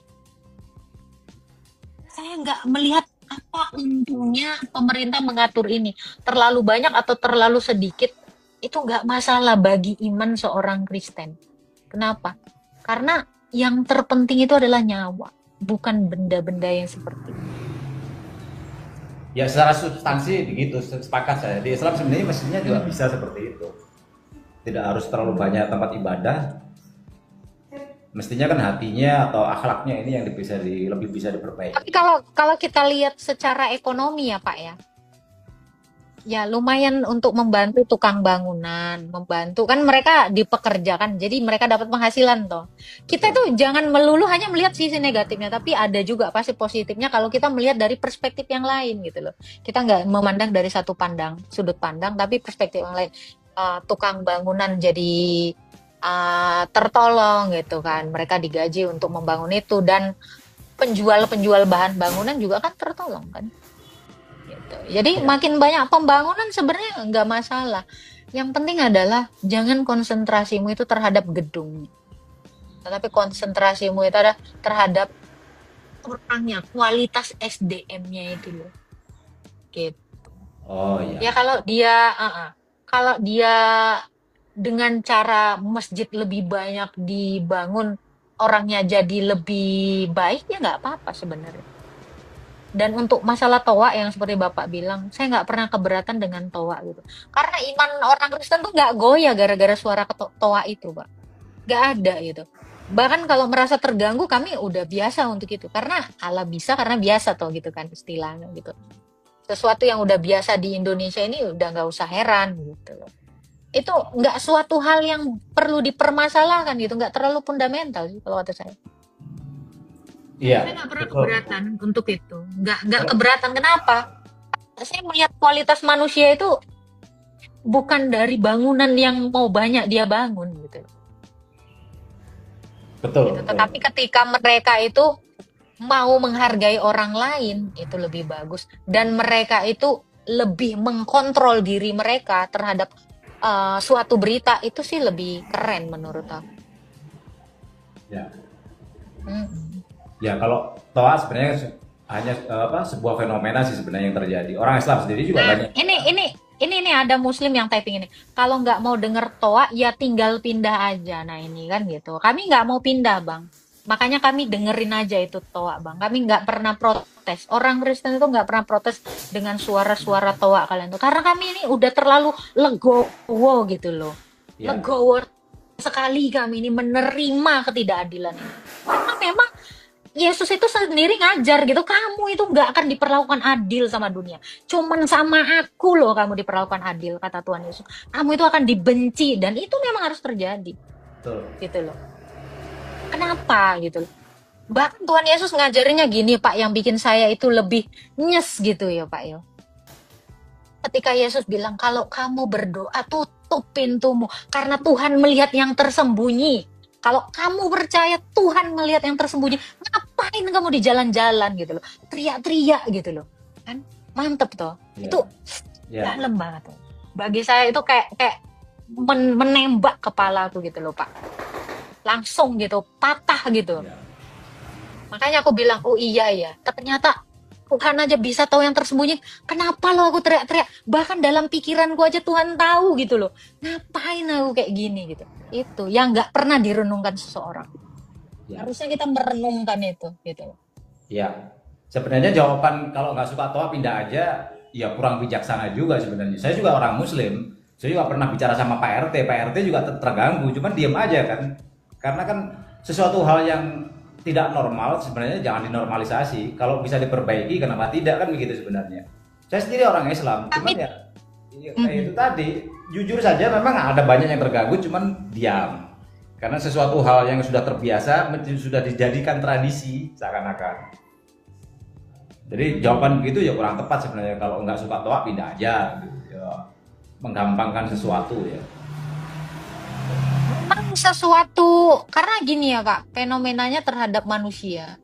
saya nggak melihat apa untungnya pemerintah mengatur ini. Terlalu banyak atau terlalu sedikit itu nggak masalah bagi iman seorang Kristen. Kenapa? Karena yang terpenting itu adalah nyawa, bukan benda-benda yang seperti itu. Ya secara substansi begitu, sepakat saya. Di Islam sebenarnya mestinya juga bisa seperti itu. Tidak harus terlalu banyak tempat ibadah. Mestinya kan hatinya atau akhlaknya ini yang lebih bisa diperbaiki. Tapi kalau kita lihat secara ekonomi ya Pak ya lumayan untuk membantu tukang bangunan, membantu kan mereka dipekerjakan, jadi mereka dapat penghasilan toh. Kita itu jangan melulu hanya melihat sisi negatifnya, tapi ada juga pasti positifnya kalau kita melihat dari perspektif yang lain gitu loh. Kita nggak memandang dari sudut pandang, tapi perspektif yang lain. Tukang bangunan jadi tertolong gitu kan, mereka digaji untuk membangun itu, dan penjual bahan bangunan juga kan tertolong kan gitu. Jadi makin banyak pembangunan sebenarnya nggak masalah, yang penting adalah jangan konsentrasimu itu terhadap gedung, tetapi konsentrasimu itu ada terhadap orangnya, kualitas SDM-nya itu loh. Gitu. Oh Ya iya. kalau dia dengan cara masjid lebih banyak dibangun, orangnya jadi lebih baik, ya nggak apa-apa sebenarnya. Dan untuk masalah toa yang seperti Bapak bilang, saya nggak pernah keberatan dengan toa gitu. Karena iman orang Kristen tuh nggak goyah gara-gara suara toa itu, Pak. Nggak ada gitu. Bahkan kalau merasa terganggu, kami udah biasa untuk itu. Karena Allah bisa, karena biasa toh gitu kan istilahnya gitu. Sesuatu yang udah biasa di Indonesia ini udah nggak usah heran gitu loh. Itu nggak suatu hal yang perlu dipermasalahkan gitu, nggak terlalu fundamental sih kalau kata saya. Saya Iya, nggak pernah betul. keberatan untuk itu. Nggak Kalau keberatan, kenapa? Saya melihat kualitas manusia itu bukan dari bangunan yang mau banyak dia bangun gitu. Gitu. betul, betul. Tetapi ketika mereka itu mau menghargai orang lain, itu lebih bagus. Dan mereka itu lebih mengkontrol diri mereka terhadap suatu berita, itu sih lebih keren menurut aku. Ya. Mm-mm. Ya, kalau toa sebenarnya hanya apa sebuah fenomena sih sebenarnya yang terjadi. Orang Islam sendiri juga Nah, banyak. ini ada muslim yang typing ini. Kalau nggak mau denger toa, ya tinggal pindah aja. Nah ini kan gitu. Kami nggak mau pindah, Bang. Makanya kami dengerin aja itu toa, Bang. Kami nggak pernah protes. Orang Kristen itu nggak pernah protes dengan suara-suara toa kalian tuh. Karena kami ini udah terlalu legowo gitu loh. Ya, Legowo sekali kami ini menerima ketidakadilan ini. Karena memang Yesus itu sendiri ngajar gitu, kamu itu nggak akan diperlakukan adil sama dunia. Cuman sama aku loh kamu diperlakukan adil, kata Tuhan Yesus. Kamu itu akan dibenci, dan itu memang harus terjadi, betul. gitu loh. Kenapa gitu loh. Bahkan Tuhan Yesus ngajarinnya gini, Pak, yang bikin saya itu lebih nyes gitu ya, Pak ya. Ketika Yesus bilang, kalau kamu berdoa, tutup pintumu. Karena Tuhan melihat yang tersembunyi. Kalau kamu percaya Tuhan melihat yang tersembunyi, ngapain kamu di jalan-jalan gitu loh. Teriak-teriak gitu loh. Kan? Mantep toh. Ya, Itu ya, dalam banget. Tuh. Bagi saya itu kayak menembak kepala aku gitu loh, Pak. Langsung gitu, patah gitu. ya. Makanya aku bilang, oh iya ya, ternyata Tuhan aja bisa tahu yang tersembunyi. Kenapa lo aku teriak-teriak? Bahkan dalam pikiranku aja Tuhan tahu gitu loh. Ngapain aku kayak gini gitu. Itu yang nggak pernah direnungkan seseorang. Ya. Harusnya kita merenungkan itu gitu loh. Ya, sebenarnya jawaban kalau nggak suka toa pindah aja, ya kurang bijaksana juga sebenarnya. Saya juga orang Muslim, saya juga pernah bicara sama Pak RT, Pak RT juga terganggu, cuman diem aja kan. Karena kan sesuatu hal yang tidak normal sebenarnya jangan dinormalisasi. Kalau bisa diperbaiki, kenapa tidak kan begitu sebenarnya. Saya sendiri orang Islam, cuman Kami, ya kayak itu mm-mm. tadi, jujur saja memang ada banyak yang terganggu, cuman diam. Karena sesuatu hal yang sudah terbiasa, sudah dijadikan tradisi seakan-akan. Jadi jawaban begitu ya kurang tepat sebenarnya. Kalau nggak suka toa pindah aja gitu. Ya, menggampangkan sesuatu ya. Memang sesuatu, karena gini ya Kak, fenomenanya terhadap manusia.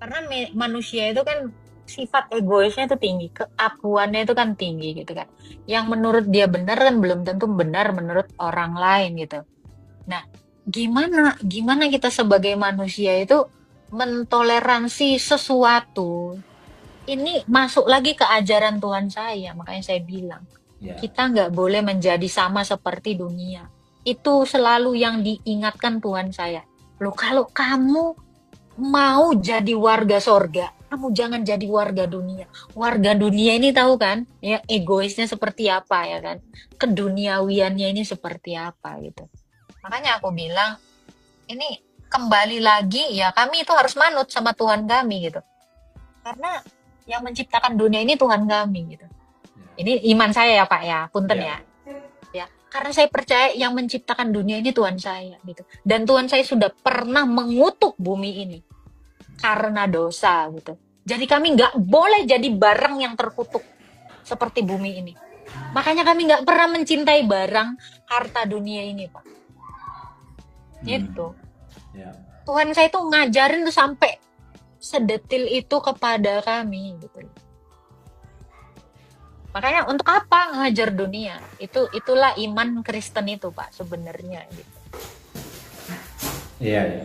Karena manusia itu kan sifat egoisnya itu tinggi, keakuannya itu kan tinggi gitu kan. Yang menurut dia benar kan belum tentu benar menurut orang lain gitu. Nah, gimana kita sebagai manusia itu mentoleransi sesuatu. Ini masuk lagi ke ajaran Tuhan saya, makanya saya bilang, Ya, kita nggak boleh menjadi sama seperti dunia. Itu selalu yang diingatkan Tuhan saya. Loh, kalau kamu mau jadi warga sorga, kamu jangan jadi warga dunia. Warga dunia ini tahu kan, ya egoisnya seperti apa ya kan, keduniawiannya ini seperti apa gitu. Makanya aku bilang, ini kembali lagi ya kami itu harus manut sama Tuhan kami gitu. Karena yang menciptakan dunia ini Tuhan kami gitu. Ini iman saya ya Pak ya, punten ya, ya. Ya, karena saya percaya yang menciptakan dunia ini Tuhan saya gitu. Dan Tuhan saya sudah pernah mengutuk bumi ini karena dosa gitu. Jadi kami nggak boleh jadi barang yang terkutuk seperti bumi ini. Makanya kami nggak pernah mencintai barang harta dunia ini, Pak. Gitu. ya, Tuhan saya tuh ngajarin tuh sampai sedetil itu kepada kami gitu. Makanya untuk apa ngajar dunia? Itulah iman Kristen itu, Pak, sebenarnya gitu. iya, iya.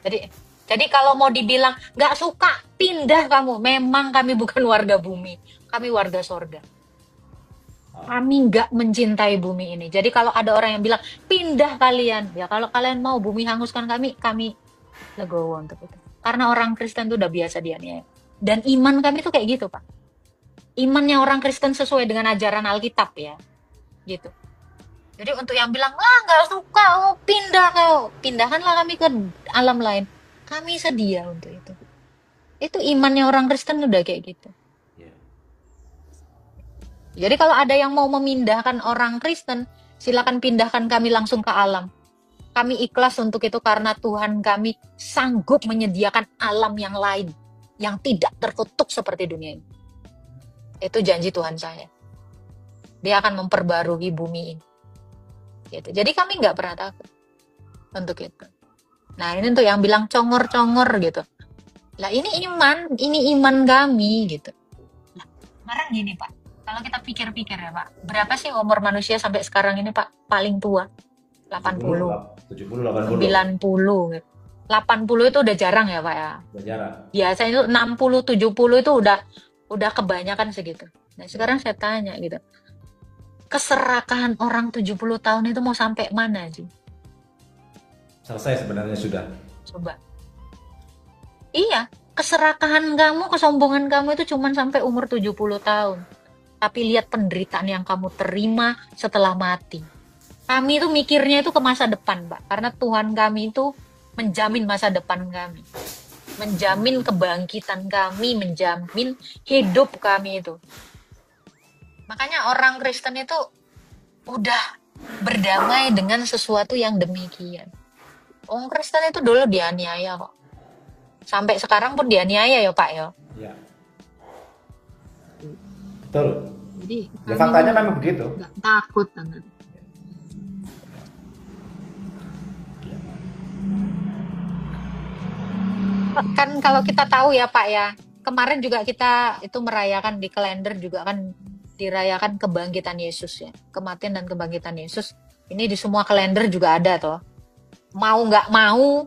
Jadi Jadi kalau mau dibilang nggak suka, pindah kamu. Memang kami bukan warga bumi, kami warga sorga. Kami nggak mencintai bumi ini. Jadi kalau ada orang yang bilang pindah kalian, ya kalau kalian mau bumi hanguskan kami legowo untuk itu. Karena orang Kristen tuh udah biasa dianiaya. Dan iman kami tuh kayak gitu, Pak. Imannya orang Kristen sesuai dengan ajaran Alkitab ya, gitu. Jadi untuk yang bilang, lah nggak suka, oh, pindah kau. Pindahkanlah kami ke alam lain. Kami sedia untuk itu. Itu imannya orang Kristen udah kayak gitu. Ya. Jadi kalau ada yang mau memindahkan orang Kristen, silakan pindahkan kami langsung ke alam. Kami ikhlas untuk itu karena Tuhan kami sanggup menyediakan alam yang lain. Yang tidak terkutuk seperti dunia ini. Itu janji Tuhan saya. Dia akan memperbarui bumi ini. Gitu. Jadi kami nggak pernah takut untuk itu. Nah ini untuk yang bilang congor-congor gitu. Lah ini iman kami gitu. Lah, sekarang gini Pak, kalau kita pikir-pikir ya Pak, berapa sih umur manusia sampai sekarang ini Pak paling tua? 80, 70, 80. 90 gitu. 80 itu udah jarang ya Pak ya. Udah jarang. Biasanya itu 60, 70 itu udah kebanyakan segitu. Nah sekarang saya tanya gitu, keserakahan orang 70 tahun itu mau sampai mana sih? Selesai sebenarnya sudah. Coba. Iya, keserakahan kamu, kesombongan kamu itu cuma sampai umur 70 tahun. Tapi lihat penderitaan yang kamu terima setelah mati. Kami itu mikirnya itu ke masa depan, Pak. Karena Tuhan kami itu menjamin masa depan kami. Menjamin kebangkitan kami, menjamin hidup kami itu. Makanya orang Kristen itu udah berdamai dengan sesuatu yang demikian. Orang Kristen itu dulu dianiaya kok. Sampai sekarang pun dianiaya ya Pak ya. Ya. Betul. Jadi Ya, faktanya memang begitu. nggak takut banget. Kan kalau kita tahu ya Pak ya, kemarin juga kita itu merayakan di kalender juga kan dirayakan kebangkitan Yesus ya, kematian dan kebangkitan Yesus. Ini di semua kalender juga ada toh. Mau nggak mau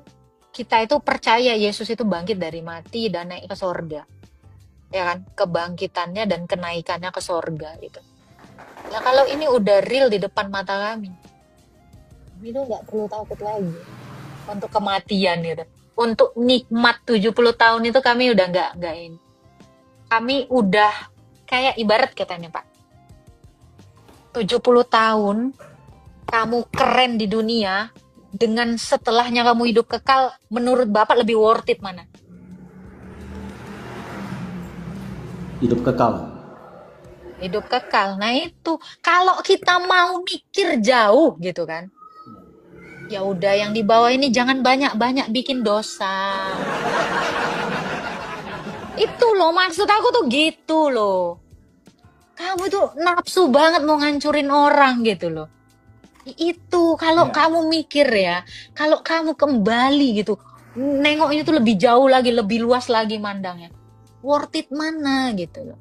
kita itu percaya Yesus itu bangkit dari mati dan naik ke sorga, ya kan? Kebangkitannya dan kenaikannya ke sorga itu. Nah kalau ini udah real di depan mata kami, itu nggak perlu takut lagi untuk kematian gitu. Untuk nikmat 70 tahun itu kami udah nggak ini. Kami udah kayak ibarat katanya Pak. 70 tahun kamu keren di dunia dengan setelahnya kamu hidup kekal, menurut Bapak lebih worth it mana? Hidup kekal. Hidup kekal. Nah itu kalau kita mau mikir jauh gitu kan. Ya udah yang di bawah ini jangan banyak-banyak bikin dosa. Itu loh maksud aku tuh gitu loh. Kamu tuh nafsu banget mau ngancurin orang gitu loh. Itu kalau Ya. kamu mikir ya, kalau kamu kembali gitu, nengoknya tuh lebih jauh lagi, lebih luas lagi mandangnya. Worth it mana gitu loh.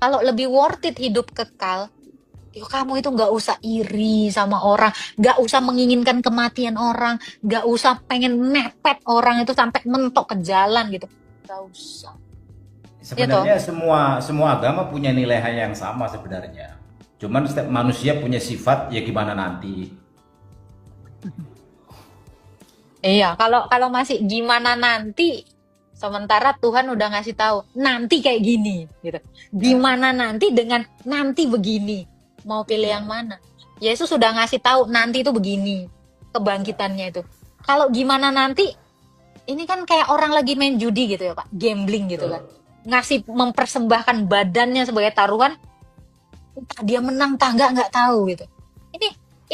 Kalau lebih worth it hidup kekal, yuk kamu itu nggak usah iri sama orang, nggak usah menginginkan kematian orang, nggak usah pengen mepet orang itu sampai mentok ke jalan gitu, nggak usah. Sebenarnya semua agama punya nilai yang sama sebenarnya. Cuman setiap manusia punya sifat ya gimana nanti. Iya, kalau masih gimana nanti, sementara Tuhan udah ngasih tahu nanti kayak gini, gitu. Gimana nanti dengan nanti begini, mau pilih yang mana? Yesus sudah ngasih tahu nanti itu begini, kebangkitannya itu. Kalau gimana nanti, ini kan kayak orang lagi main judi gitu ya Pak, gambling gitu kan. Ngasih mempersembahkan badannya sebagai taruhan, entah dia menang entah nggak tahu gitu.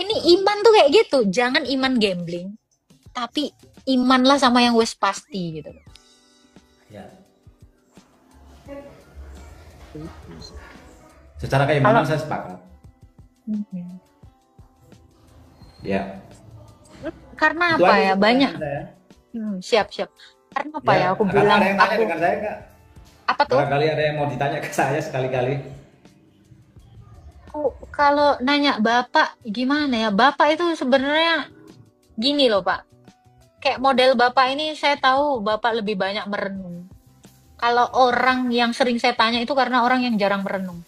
Ini iman tuh kayak gitu, jangan iman gambling, tapi imanlah sama yang wes pasti gitu. Ya. Secara keimanan saya sepakat. Ya. Karena Itu apa aja ya sih banyak. pertanyaan saya. Siap. Karena apa ya aku apa bilang ada yang nanya aku dengan saya nggak? apa tuh? Barangkali ada yang mau ditanya ke saya sekali-kali. Kalau nanya Bapak gimana ya? Bapak itu sebenarnya gini loh Pak. kayak model Bapak ini saya tahu Bapak lebih banyak merenung. Kalau orang yang sering saya tanya itu karena orang yang jarang merenung.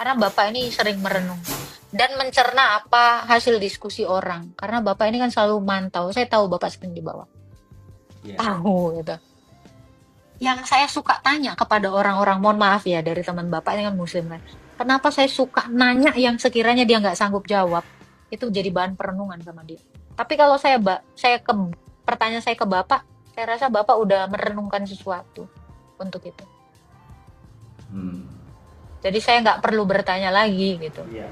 Karena Bapak ini sering merenung dan mencerna apa hasil diskusi orang. Karena Bapak ini kan selalu mantau. Saya tahu Bapak sering di bawah. Iya. Tahu gitu. Yang saya suka tanya kepada orang-orang, mohon maaf ya dari teman Bapak ini kan muslim kan. Kenapa saya suka nanya yang sekiranya dia nggak sanggup jawab? Itu jadi bahan perenungan sama dia. Tapi kalau pertanyaan saya ke Bapak, saya rasa Bapak udah merenungkan sesuatu untuk itu. Hmm. Jadi saya nggak perlu bertanya lagi gitu. Iya.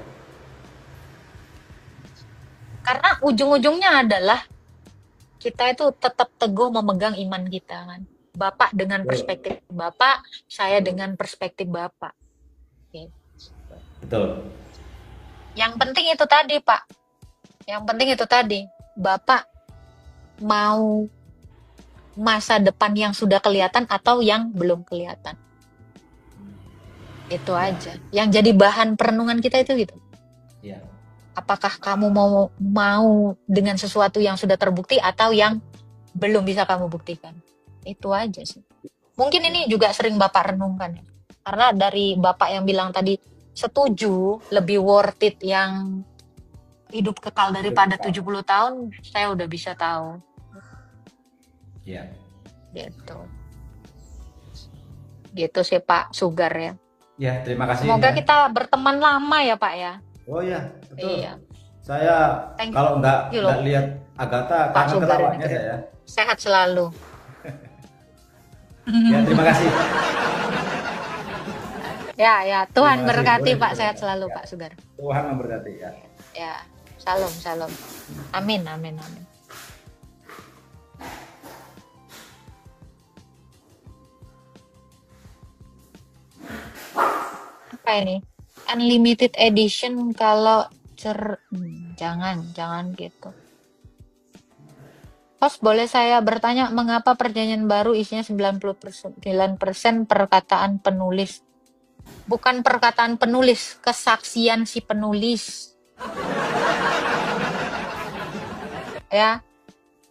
Karena ujung-ujungnya adalah kita itu tetap teguh memegang iman kita kan. Bapak dengan perspektif Bapak, saya dengan perspektif Bapak. Oke. Betul. Yang penting itu tadi, Pak. Yang penting itu tadi. Bapak mau masa depan yang sudah kelihatan atau yang belum kelihatan. Itu aja. Yang jadi bahan perenungan kita itu gitu. Iya. Apakah kamu mau dengan sesuatu yang sudah terbukti atau yang belum bisa kamu buktikan? Itu aja sih. Mungkin ini juga sering Bapak renungkan ya. Karena dari Bapak yang bilang tadi setuju lebih worth it yang hidup kekal daripada 70 tahun, saya udah bisa tahu. Iya. Gitu. Gitu sih Pak Sugar ya. Ya, terima kasih. Semoga ya. kita berteman lama ya Pak ya. Oh ya, betul. Iya. Saya Thank kalau nggak you loh, lihat Agatha, Pak kangen Sugar ketawanya ini. saya. Sehat selalu. Ya, terima kasih. Ya, Tuhan Terima kasih. berkati Boleh, Pak, boleh, sehat ya. selalu Ya. Pak Sugar. Tuhan memberkati ya. Ya, salam. Amin. Apa ini? Unlimited edition kalau jangan gitu. Host, boleh saya bertanya mengapa perjanjian baru isinya 99% perkataan penulis? Bukan perkataan penulis, kesaksian si penulis. Ya.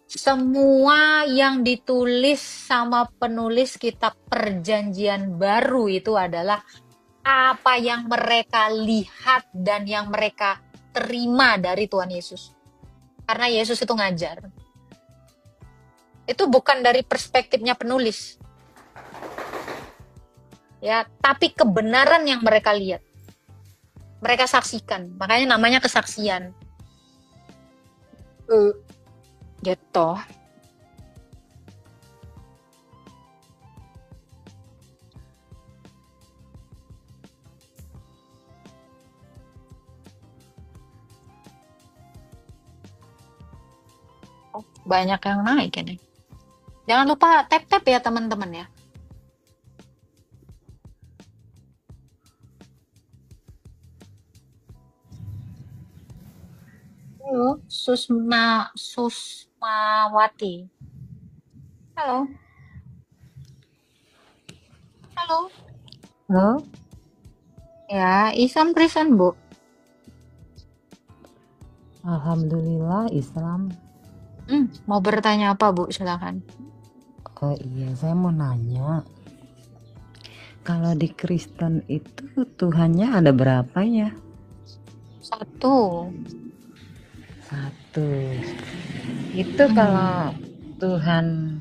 Semua yang ditulis sama penulis kitab perjanjian baru itu adalah apa yang mereka lihat dan yang mereka terima dari Tuhan Yesus. Karena Yesus itu ngajar. Itu bukan dari perspektifnya penulis. Ya, tapi kebenaran yang mereka lihat. Mereka saksikan. Makanya namanya kesaksian. Gitu. Oh, banyak yang naik ini. Jangan lupa tap-tap ya teman-teman ya. Halo, Susmawati. Halo. Halo. Halo, Ya, Isam Kristen, Bu. Alhamdulillah Islam. Mau bertanya apa, Bu? Silakan. Oh iya, saya mau nanya. Kalau di Kristen itu Tuhannya ada berapa ya? Satu. Satu. Itu kalau Tuhan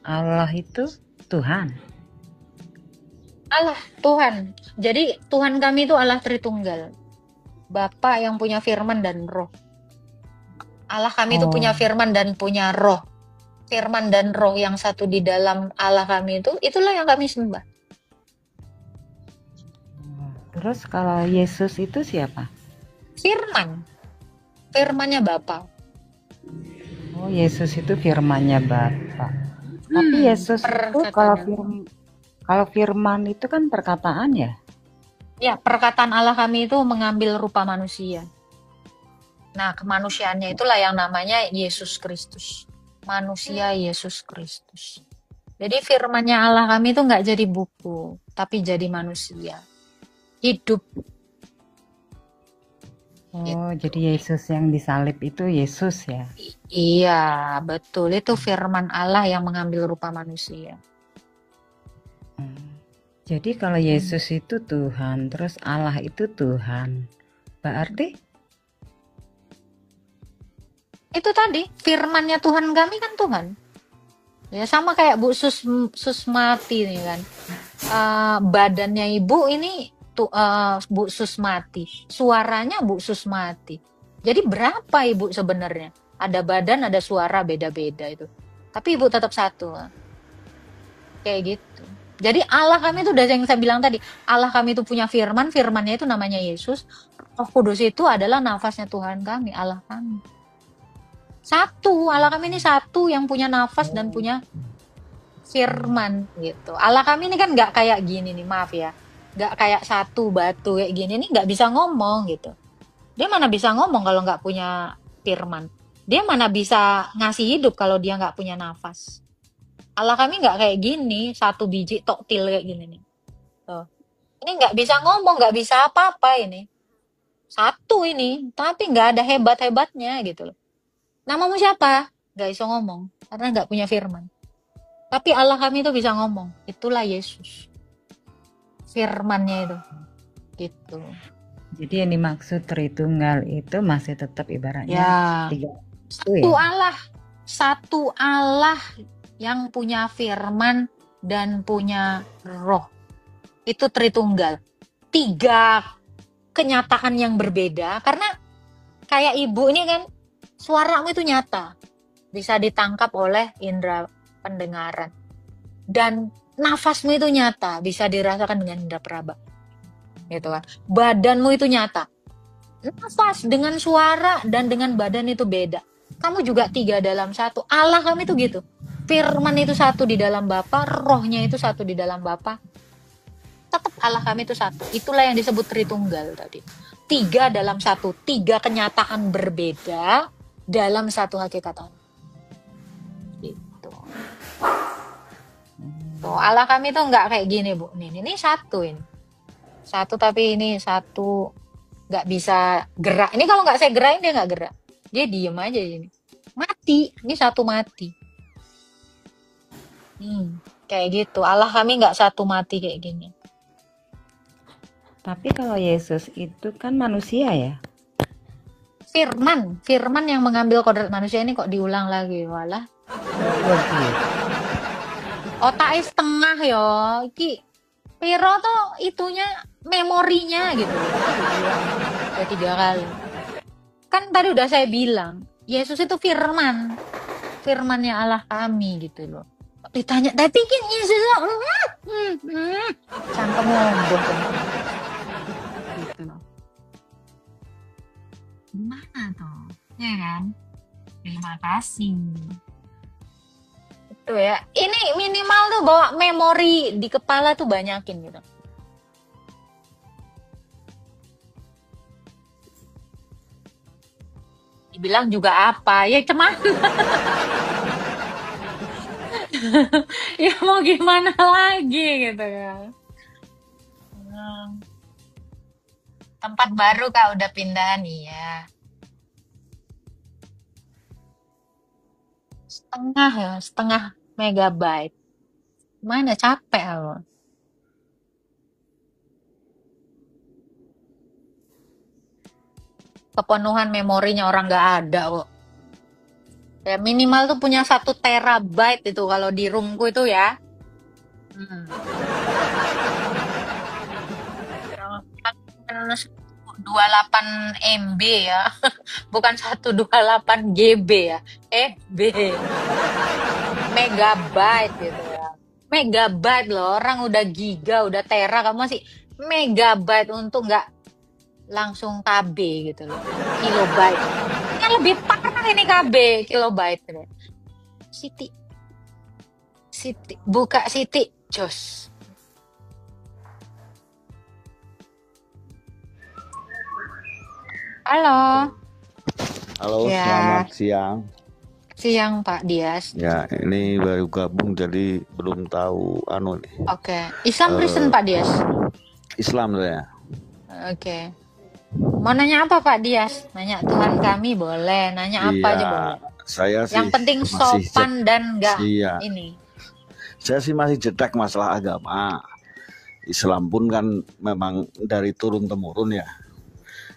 Allah itu Tuhan. Allah, Tuhan. Jadi Tuhan kami itu Allah Tritunggal. Bapa yang punya firman dan roh. Allah kami itu punya firman dan punya roh. Firman dan roh yang satu di dalam Allah kami itu, itulah yang kami sembah. Terus kalau Yesus itu siapa? Firman. Firmannya Bapa. Oh, Yesus itu firmannya Bapa. Tapi Yesus itu kalau firman itu kan perkataan ya? Ya, perkataan Allah kami itu mengambil rupa manusia. Nah, kemanusiaannya itulah yang namanya Yesus Kristus. Manusia Yesus Kristus. Jadi firmannya Allah kami itu nggak jadi buku, tapi jadi manusia. Hidup. Oh, jadi Yesus yang disalib itu Yesus ya? Iya, betul. Itu firman Allah yang mengambil rupa manusia. Jadi kalau Yesus itu Tuhan, terus Allah itu Tuhan, berarti Itu tadi, firmannya Tuhan kami kan Tuhan. Ya sama kayak Bu Susmati nih kan. Badannya ibu ini Bu Susmati. Suaranya Bu Susmati. Jadi berapa ibu sebenarnya? Ada badan, ada suara beda-beda itu. Tapi ibu tetap satu. Kayak gitu. Jadi Allah kami itu udah yang saya bilang tadi. Allah kami itu punya firman, firmannya itu namanya Yesus. Roh Kudus itu adalah nafasnya Tuhan kami, Allah kami. Satu, Allah kami ini satu yang punya nafas dan punya firman gitu. Allah kami ini kan nggak kayak gini nih, maaf ya. Nggak kayak satu batu kayak gini, ini nggak bisa ngomong gitu. Dia mana bisa ngomong kalau nggak punya firman. Dia mana bisa ngasih hidup kalau dia nggak punya nafas. Allah kami nggak kayak gini, satu biji toktil kayak gini nih. Tuh. Ini nggak bisa ngomong, nggak bisa apa-apa ini. Satu ini, tapi nggak ada hebat-hebatnya gitu loh. Namamu siapa? Nggak bisa ngomong, karena nggak punya firman. Tapi Allah kami itu bisa ngomong. Itulah Yesus. Firmannya itu. Gitu. jadi yang dimaksud Tritunggal itu masih tetap ibaratnya Ya. tiga Satu Allah. Satu Allah yang punya firman dan punya roh. Itu Tritunggal. 3 kenyataan yang berbeda. Karena kayak ibu ini kan, suaramu itu nyata. Bisa ditangkap oleh indera pendengaran. Dan nafasmu itu nyata. Bisa dirasakan dengan indera peraba. Gitu kan. Badanmu itu nyata. Nafas dengan suara dan dengan badan itu beda. Kamu juga 3 dalam 1. Allah kami itu gitu. Firman itu satu di dalam Bapa, rohnya itu satu di dalam Bapa. Tetap Allah kami itu satu. Itulah yang disebut Tritunggal tadi. 3 dalam 1. 3 kenyataan berbeda dalam satu hakikat Allah. Gitu. Tuh, Allah kami tuh nggak kayak gini, Bu. Ini satu ini. Satu tapi ini satu nggak bisa gerak. Ini kalau nggak saya gerakin dia nggak gerak. Dia diem aja ini. Mati. Ini satu mati. Kayak gitu. Allah kami nggak satu mati kayak gini. Tapi kalau Yesus itu kan manusia ya? Firman yang mengambil kodrat manusia ini kok diulang lagi, walah. Otaknya setengah ya. Iki Piro tuh itunya memorinya gitu. Udah 3 kali. Kan tadi udah saya bilang, Yesus itu firman. Firmannya Allah kami gitu loh. Ditanya, tapi kan Yesus cangkem ngomong gitu loh. Gimana tuh? Ya kan? Terima kasih. Itu ya. Ini minimal tuh bawa memori di kepala tuh banyakin gitu. Dibilang juga apa? Ya cuman ya mau gimana lagi gitu kan. Tempat baru Kak udah pindahan iya. Setengah megabyte. Mana capek aku. Kepenuhan memorinya orang nggak ada kok. Ya minimal tuh punya 1 terabyte itu kalau di roomku itu ya. 28 MB ya. Bukan 128 GB ya. MB. Megabyte gitu ya. Megabyte loh. Orang udah giga, udah tera, kamu masih megabyte untuk nggak langsung KB gitu loh. Kilobyte. Ini lebih parah ini KB, kilobyte. Siti. Buka Siti. Jos. Halo. Halo, Ya. selamat siang. Siang Pak Dias. Ya, ini baru gabung jadi belum tahu nih. Oke. Islam Kristen Pak Dias. Islam saya. Oke. Mau nanya apa Pak Dias? Nanya Tuhan kami boleh, nanya apa aja Iya, boleh. saya sih Yang penting masih sopan dan nggak iya, ini. saya sih masih jedak masalah agama. Islam pun kan memang dari turun temurun ya.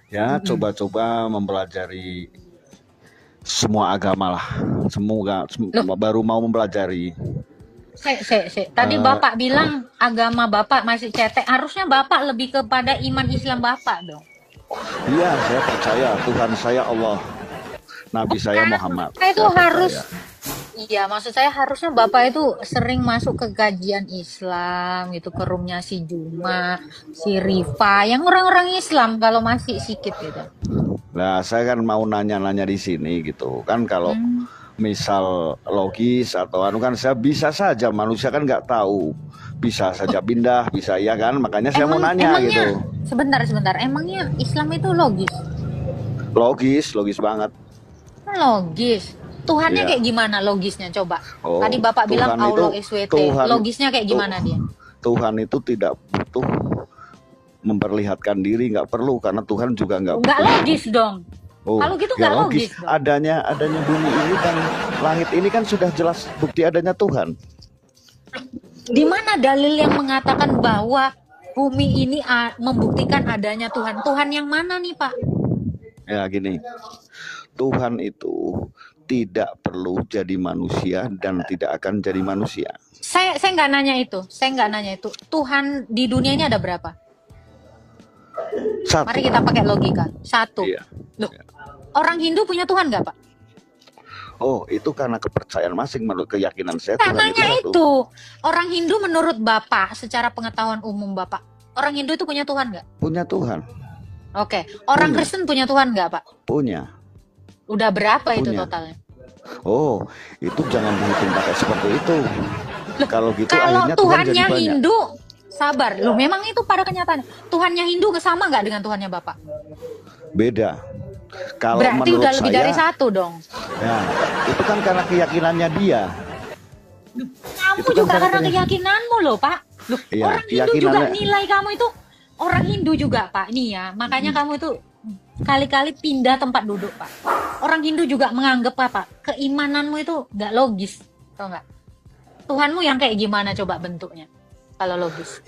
Ya, coba-coba mempelajari semua agama lah. Semoga baru mau mempelajari. Tadi Eh, Bapak bilang agama Bapak masih cetek. Harusnya Bapak lebih kepada iman Islam Bapak dong. Iya, saya percaya Tuhan saya Allah, Nabi saya Muhammad. Bapak itu Saya harus, percaya. iya maksud saya harusnya Bapak itu sering masuk ke kajian Islam gitu, ke roomnya si Juma, si Rifa, yang orang-orang Islam kalau masih sikit gitu. Nah, saya kan mau nanya-nanya di sini gitu. Kan kalau misal logis atau anu kan saya bisa saja, manusia kan nggak tahu. Bisa saja pindah, bisa ya kan. Makanya saya mau nanya Emangnya, gitu. sebentar, emangnya Islam itu logis? Logis banget. Logis. Tuhannya Iya. kayak gimana logisnya coba? Oh, Tadi Bapak bilang Tuhan Allah itu- SWT. Tuhan- Logisnya kayak gimana dia? Tuhan itu tidak butuh memperlihatkan diri, nggak perlu karena Tuhan juga nggak Nggak butuh. logis dong. Oh, Kalau gitu ya nggak logis dong. Adanya bumi ini dan langit ini kan sudah jelas bukti adanya Tuhan. Di mana dalil yang mengatakan bahwa bumi ini membuktikan adanya Tuhan? Tuhan yang mana nih Pak? Ya gini, Tuhan itu tidak perlu jadi manusia dan tidak akan jadi manusia. Saya nggak nanya itu. Tuhan di dunia ini ada berapa? Satu. Mari kita pakai logika. Satu. Iya. Loh, orang Hindu punya Tuhan nggak Pak? Oh, itu karena kepercayaan masing menurut keyakinan saya Tuhan itu Katanya satu. itu. Orang Hindu menurut Bapak, secara pengetahuan umum Bapak, orang Hindu itu punya Tuhan nggak? Punya Tuhan, Oke. Orang Punya. Kristen punya Tuhan nggak Pak? punya. Udah berapa itu Punya. totalnya? Oh, itu jangan dihitung pakai seperti itu. Kalau gitu Kalau akhirnya Tuhan jadi Tuhannya banyak. Hindu, sabar. Loh, memang itu pada kenyataannya. Tuhannya Hindu sama nggak dengan Tuhannya Bapak? Beda. Kalau Berarti menurut udah lebih saya, dari satu dong. ya, itu kan karena keyakinannya dia. Kamu Itu kan juga karena karena- keyakinanmu loh Pak. Loh, Iya, orang Hindu juga keyakinannya- nilai kamu itu orang Hindu juga Pak. Nih ya, makanya kamu itu kali-kali pindah tempat duduk Pak. Orang Hindu juga menganggap Pak, keimananmu itu nggak logis, tau nggak? Tuhanmu yang kayak gimana coba bentuknya kalau logis?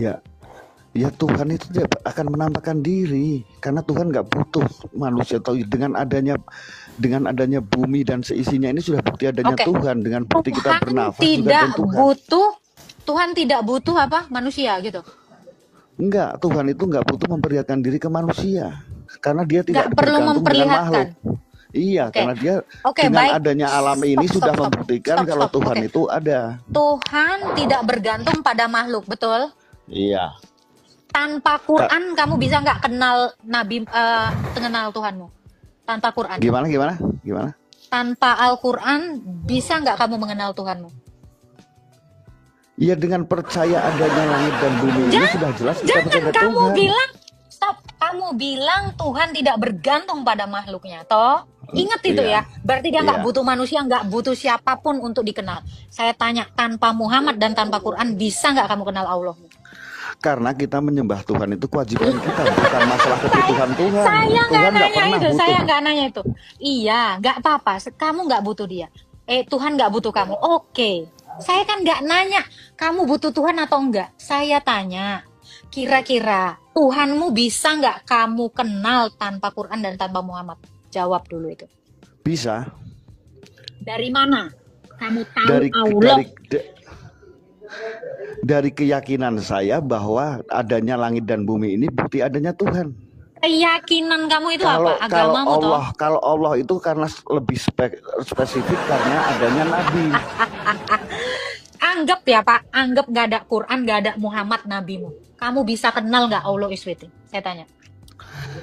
Ya Tuhan itu dia akan menampakkan diri karena Tuhan nggak butuh manusia. Tahu dengan adanya bumi dan seisinya ini sudah bukti adanya Oke. Tuhan. Dengan bukti kita bernafas juga tidak dan Tuhan. Tuhan tidak butuh apa manusia gitu. Enggak, Tuhan itu nggak butuh memperlihatkan diri ke manusia karena dia tidak Nggak perlu bergantung dengan memperlihatkan. makhluk. Iya, Oke. karena dia Oke, dengan baik. adanya alam ini Stop, sudah stop. membuktikan Stop, kalau stop. Tuhan Oke. itu ada. Tuhan tidak bergantung pada makhluk, betul? Iya. Tanpa Quran kamu bisa nggak kenal kenal Tuhanmu? Tanpa Quran. Gimana? Tanpa Al-Quran bisa nggak kamu mengenal Tuhanmu? Iya, dengan percaya adanya langit dan bumi ini sudah jelas kita Jangan percaya kamu Tuhan. bilang, stop. Kamu bilang Tuhan tidak bergantung pada makhluknya, toh? Ingat itu Iya. ya. Berarti dia nggak Iya. butuh manusia, nggak butuh siapapun untuk dikenal. Saya tanya, tanpa Muhammad dan tanpa Quran bisa nggak kamu kenal Allah? Karena kita menyembah Tuhan itu kewajiban kita, bukan masalah kebutuhan Tuhan. Saya nggak Tuhan nggak nanya pernah itu, butuh. saya nggak nanya itu. Iya, nggak apa-apa. Kamu nggak butuh dia. Tuhan nggak butuh kamu. Oke, saya kan nggak nanya kamu butuh Tuhan atau enggak. Saya tanya, kira-kira Tuhanmu bisa nggak kamu kenal tanpa Quran dan tanpa Muhammad? Jawab dulu itu. Bisa Dari mana kamu tahu dari Allah? dari keyakinan saya bahwa adanya langit dan bumi ini bukti adanya Tuhan. Keyakinan kamu itu Kalau apa? Agamamu toh? kalau Allah itu karena lebih spesifik karena adanya nabi. Anggap ya Pak, anggap nggak ada Quran, nggak ada Muhammad nabimu. Kamu bisa kenal nggak Allah SWT? Saya tanya.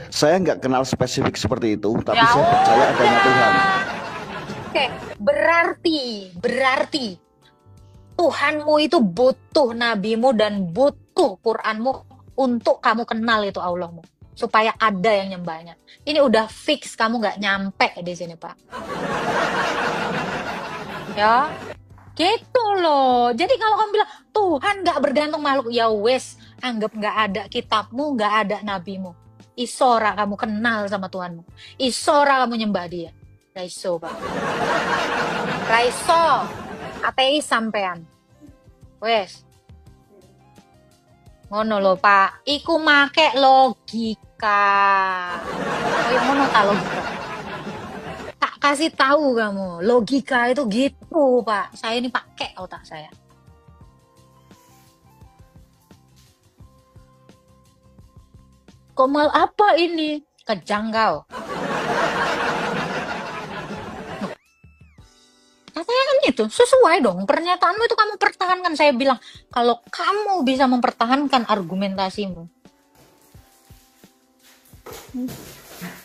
Saya nggak kenal spesifik seperti itu, tapi Ya saya percaya adanya Tuhan. Oke, berarti Tuhanmu itu butuh nabimu dan butuh Quranmu untuk kamu kenal itu Allahmu, supaya ada yang nyembahnya. Ini udah fix, kamu nggak nyampe di sini Pak. Ya, gitu loh. Jadi kalau kamu bilang Tuhan nggak bergantung makhluk, ya wes, anggap nggak ada kitabmu, nggak ada nabimu. Isora kamu kenal sama Tuhanmu. Isora kamu nyembah dia. Raiso, Pak. Raiso. Ateis sampean. Wes. Ngono lho, Pak. Iku make logika. Oh, yang ngono ta logika. Tak kasih tahu kamu. Logika itu gitu, Pak. Saya ini pakai otak saya. Kok mal apa ini? Kejang kau. Katanya kan itu sesuai dong pernyataanmu itu kamu pertahankan. Saya bilang kalau kamu bisa mempertahankan argumentasimu,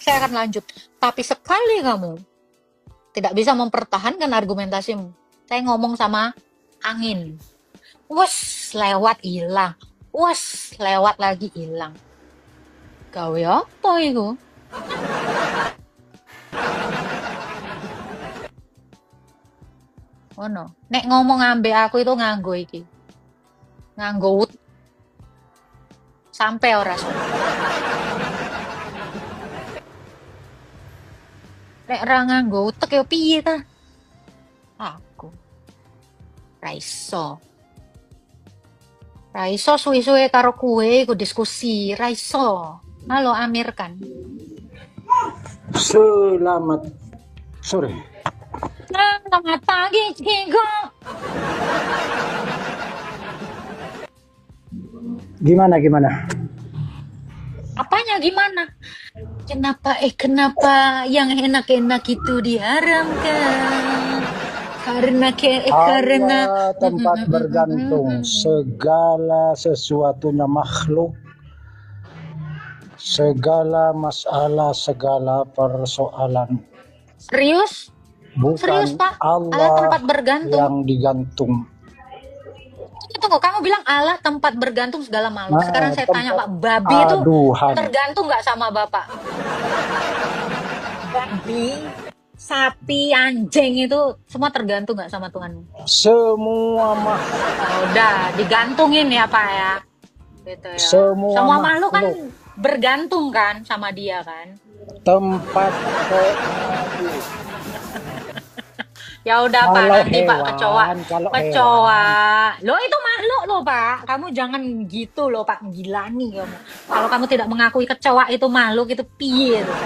saya akan lanjut. Tapi sekali kamu tidak bisa mempertahankan argumentasimu, saya ngomong sama angin. Wes lewat hilang. Wes lewat lagi hilang. Gawe apa itu? Oh no. Nek ngomong ambek aku itu nganggo iki. Nganggo wut. Sampai ora sono. Nek ora nganggo utek yo piye ta? Aku. Raiso. Raiso suwe-suwe karo kue iku diskusi. Raiso. Halo Amir kan. Selamat sore. Selamat pagi, Cigo. Gimana? Apanya gimana? Kenapa yang enak-enak itu diharamkan? Karena Allah tempat bergantung segala sesuatunya makhluk, segala masalah, segala persoalan. Serius? Serius, Bukan Pak? Allah Allah tempat bergantung. yang digantung. Tunggu, kamu bilang Allah tempat bergantung segala makhluk. Nah, Sekarang saya tanya Pak, babi itu Aduhan. tergantung nggak sama Bapak? Babi, sapi, anjing itu semua tergantung nggak sama Tuhan? Semua makhluk, Udah, digantungin ya Pak ya. Gitu ya. Semua makhluk kan makhluk. bergantung kan sama dia kan? tempat Ya udah Pak, Kalau nanti Pak hewan, kalau kecoa. Lo itu makhluk loh Pak. Kamu jangan gitu loh Pak, gilani kamu. Kalau kamu tidak mengakui kecoa itu makhluk itu piye tuh?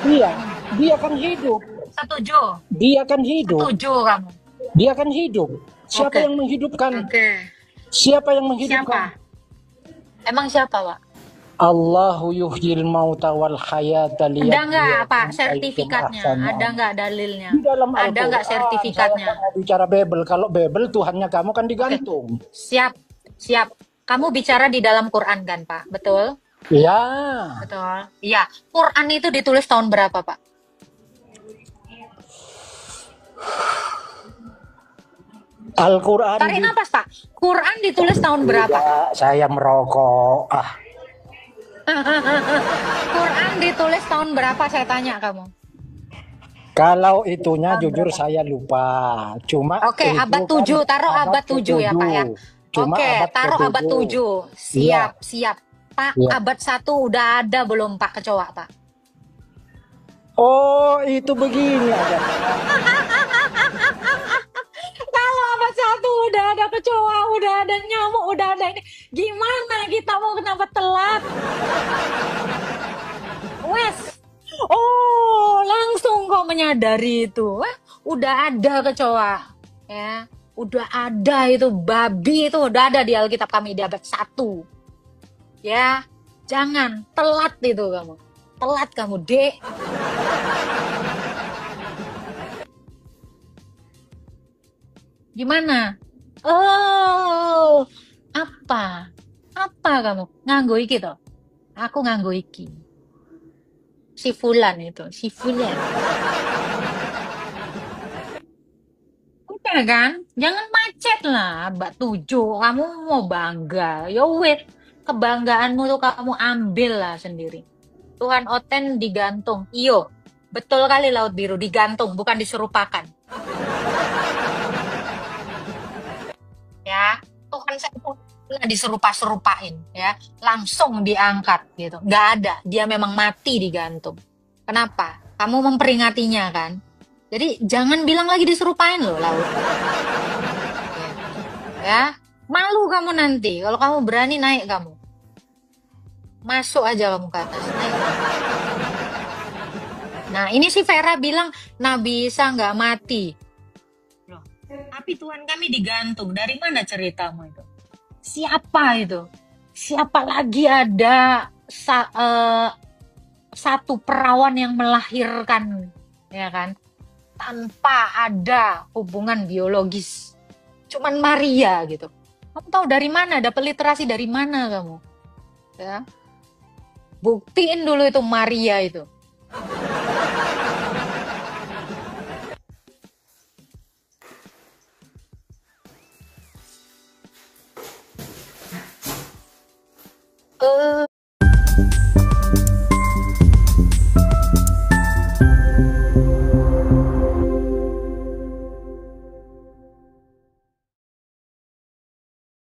iya, dia kan hidup. Setuju? Dia kan hidup. Setuju kamu? Dia kan hidup. Siapa Oke. yang menghidupkan? Oke. Siapa yang Siapa? menghidupkan? Emang siapa Pak? Allahu yuhyil mauta wal hayata Ada nggak Pak liyabluwakum ayyukum sertifikatnya? ahsanu Ada amala. nggak dalilnya? Di dalam Ada nggak Al-Quran, sertifikatnya? saya pernah bicara Bebel. Kalau Bebel Tuhannya kamu kan digantung. Siap, siap. Kamu bicara di dalam Quran kan Pak? Betul? Ya, Betul. Iya. Quran itu ditulis tahun berapa Pak? Al-Quran. Tarik nafas Pak. Quran ditulis tahun berapa? Ya, saya merokok. Quran ditulis tahun berapa saya tanya kamu? Kalau itunya Tahun jujur berapa? saya lupa. Cuma Oke, itu abad kan 7, taruh abad 7 ya Pak ya. Cuma Oke, abad taruh ke-7. abad 7. Siap, siap. Pak, Iya. abad 1 udah ada belum Pak kecoa Pak? Oh, itu begini aja. Kalau abad 1 udah ada kecoa, udah ada nyamuk, udah ada ini. Gimana kita mau kenapa telat? Wes. Oh, langsung kok menyadari itu. Udah ada kecoa. Ya, udah ada itu babi itu udah ada di Alkitab kami di abad 1. Ya, jangan telat itu kamu. Telat kamu, Dek. Gimana? Oh, apa? Apa kamu? Nganggo iki toh? Aku nganggo iki. Si Fulan itu, si Fulan. Udah kan? Jangan macet lah, Mbak 7. Kamu mau bangga. Ya wait, kebanggaanmu tuh kamu ambil lah sendiri. Tuhan Oten digantung. Iyo, betul kali Laut Biru, digantung, bukan diserupakan. Ya, Tuhan saya nggak diserupa-serupain ya, langsung diangkat gitu. Nggak ada, dia memang mati digantung. Kenapa? Kamu memperingatinya kan? Jadi jangan bilang lagi diserupain loh laut. Ya, malu kamu nanti kalau kamu berani naik kamu. Masuk aja kamu ke atas. Naik. Nah, ini si Vera bilang Nabi Isa nggak mati. Loh, tapi Tuhan kami digantung. Dari mana ceritamu itu? Siapa itu? Siapa lagi ada satu perawan yang melahirkan, ya kan? Tanpa ada hubungan biologis. Cuman Maria gitu. Kamu tahu dari mana? Dapat literasi dari mana kamu? Ya. Buktiin dulu itu Maria itu.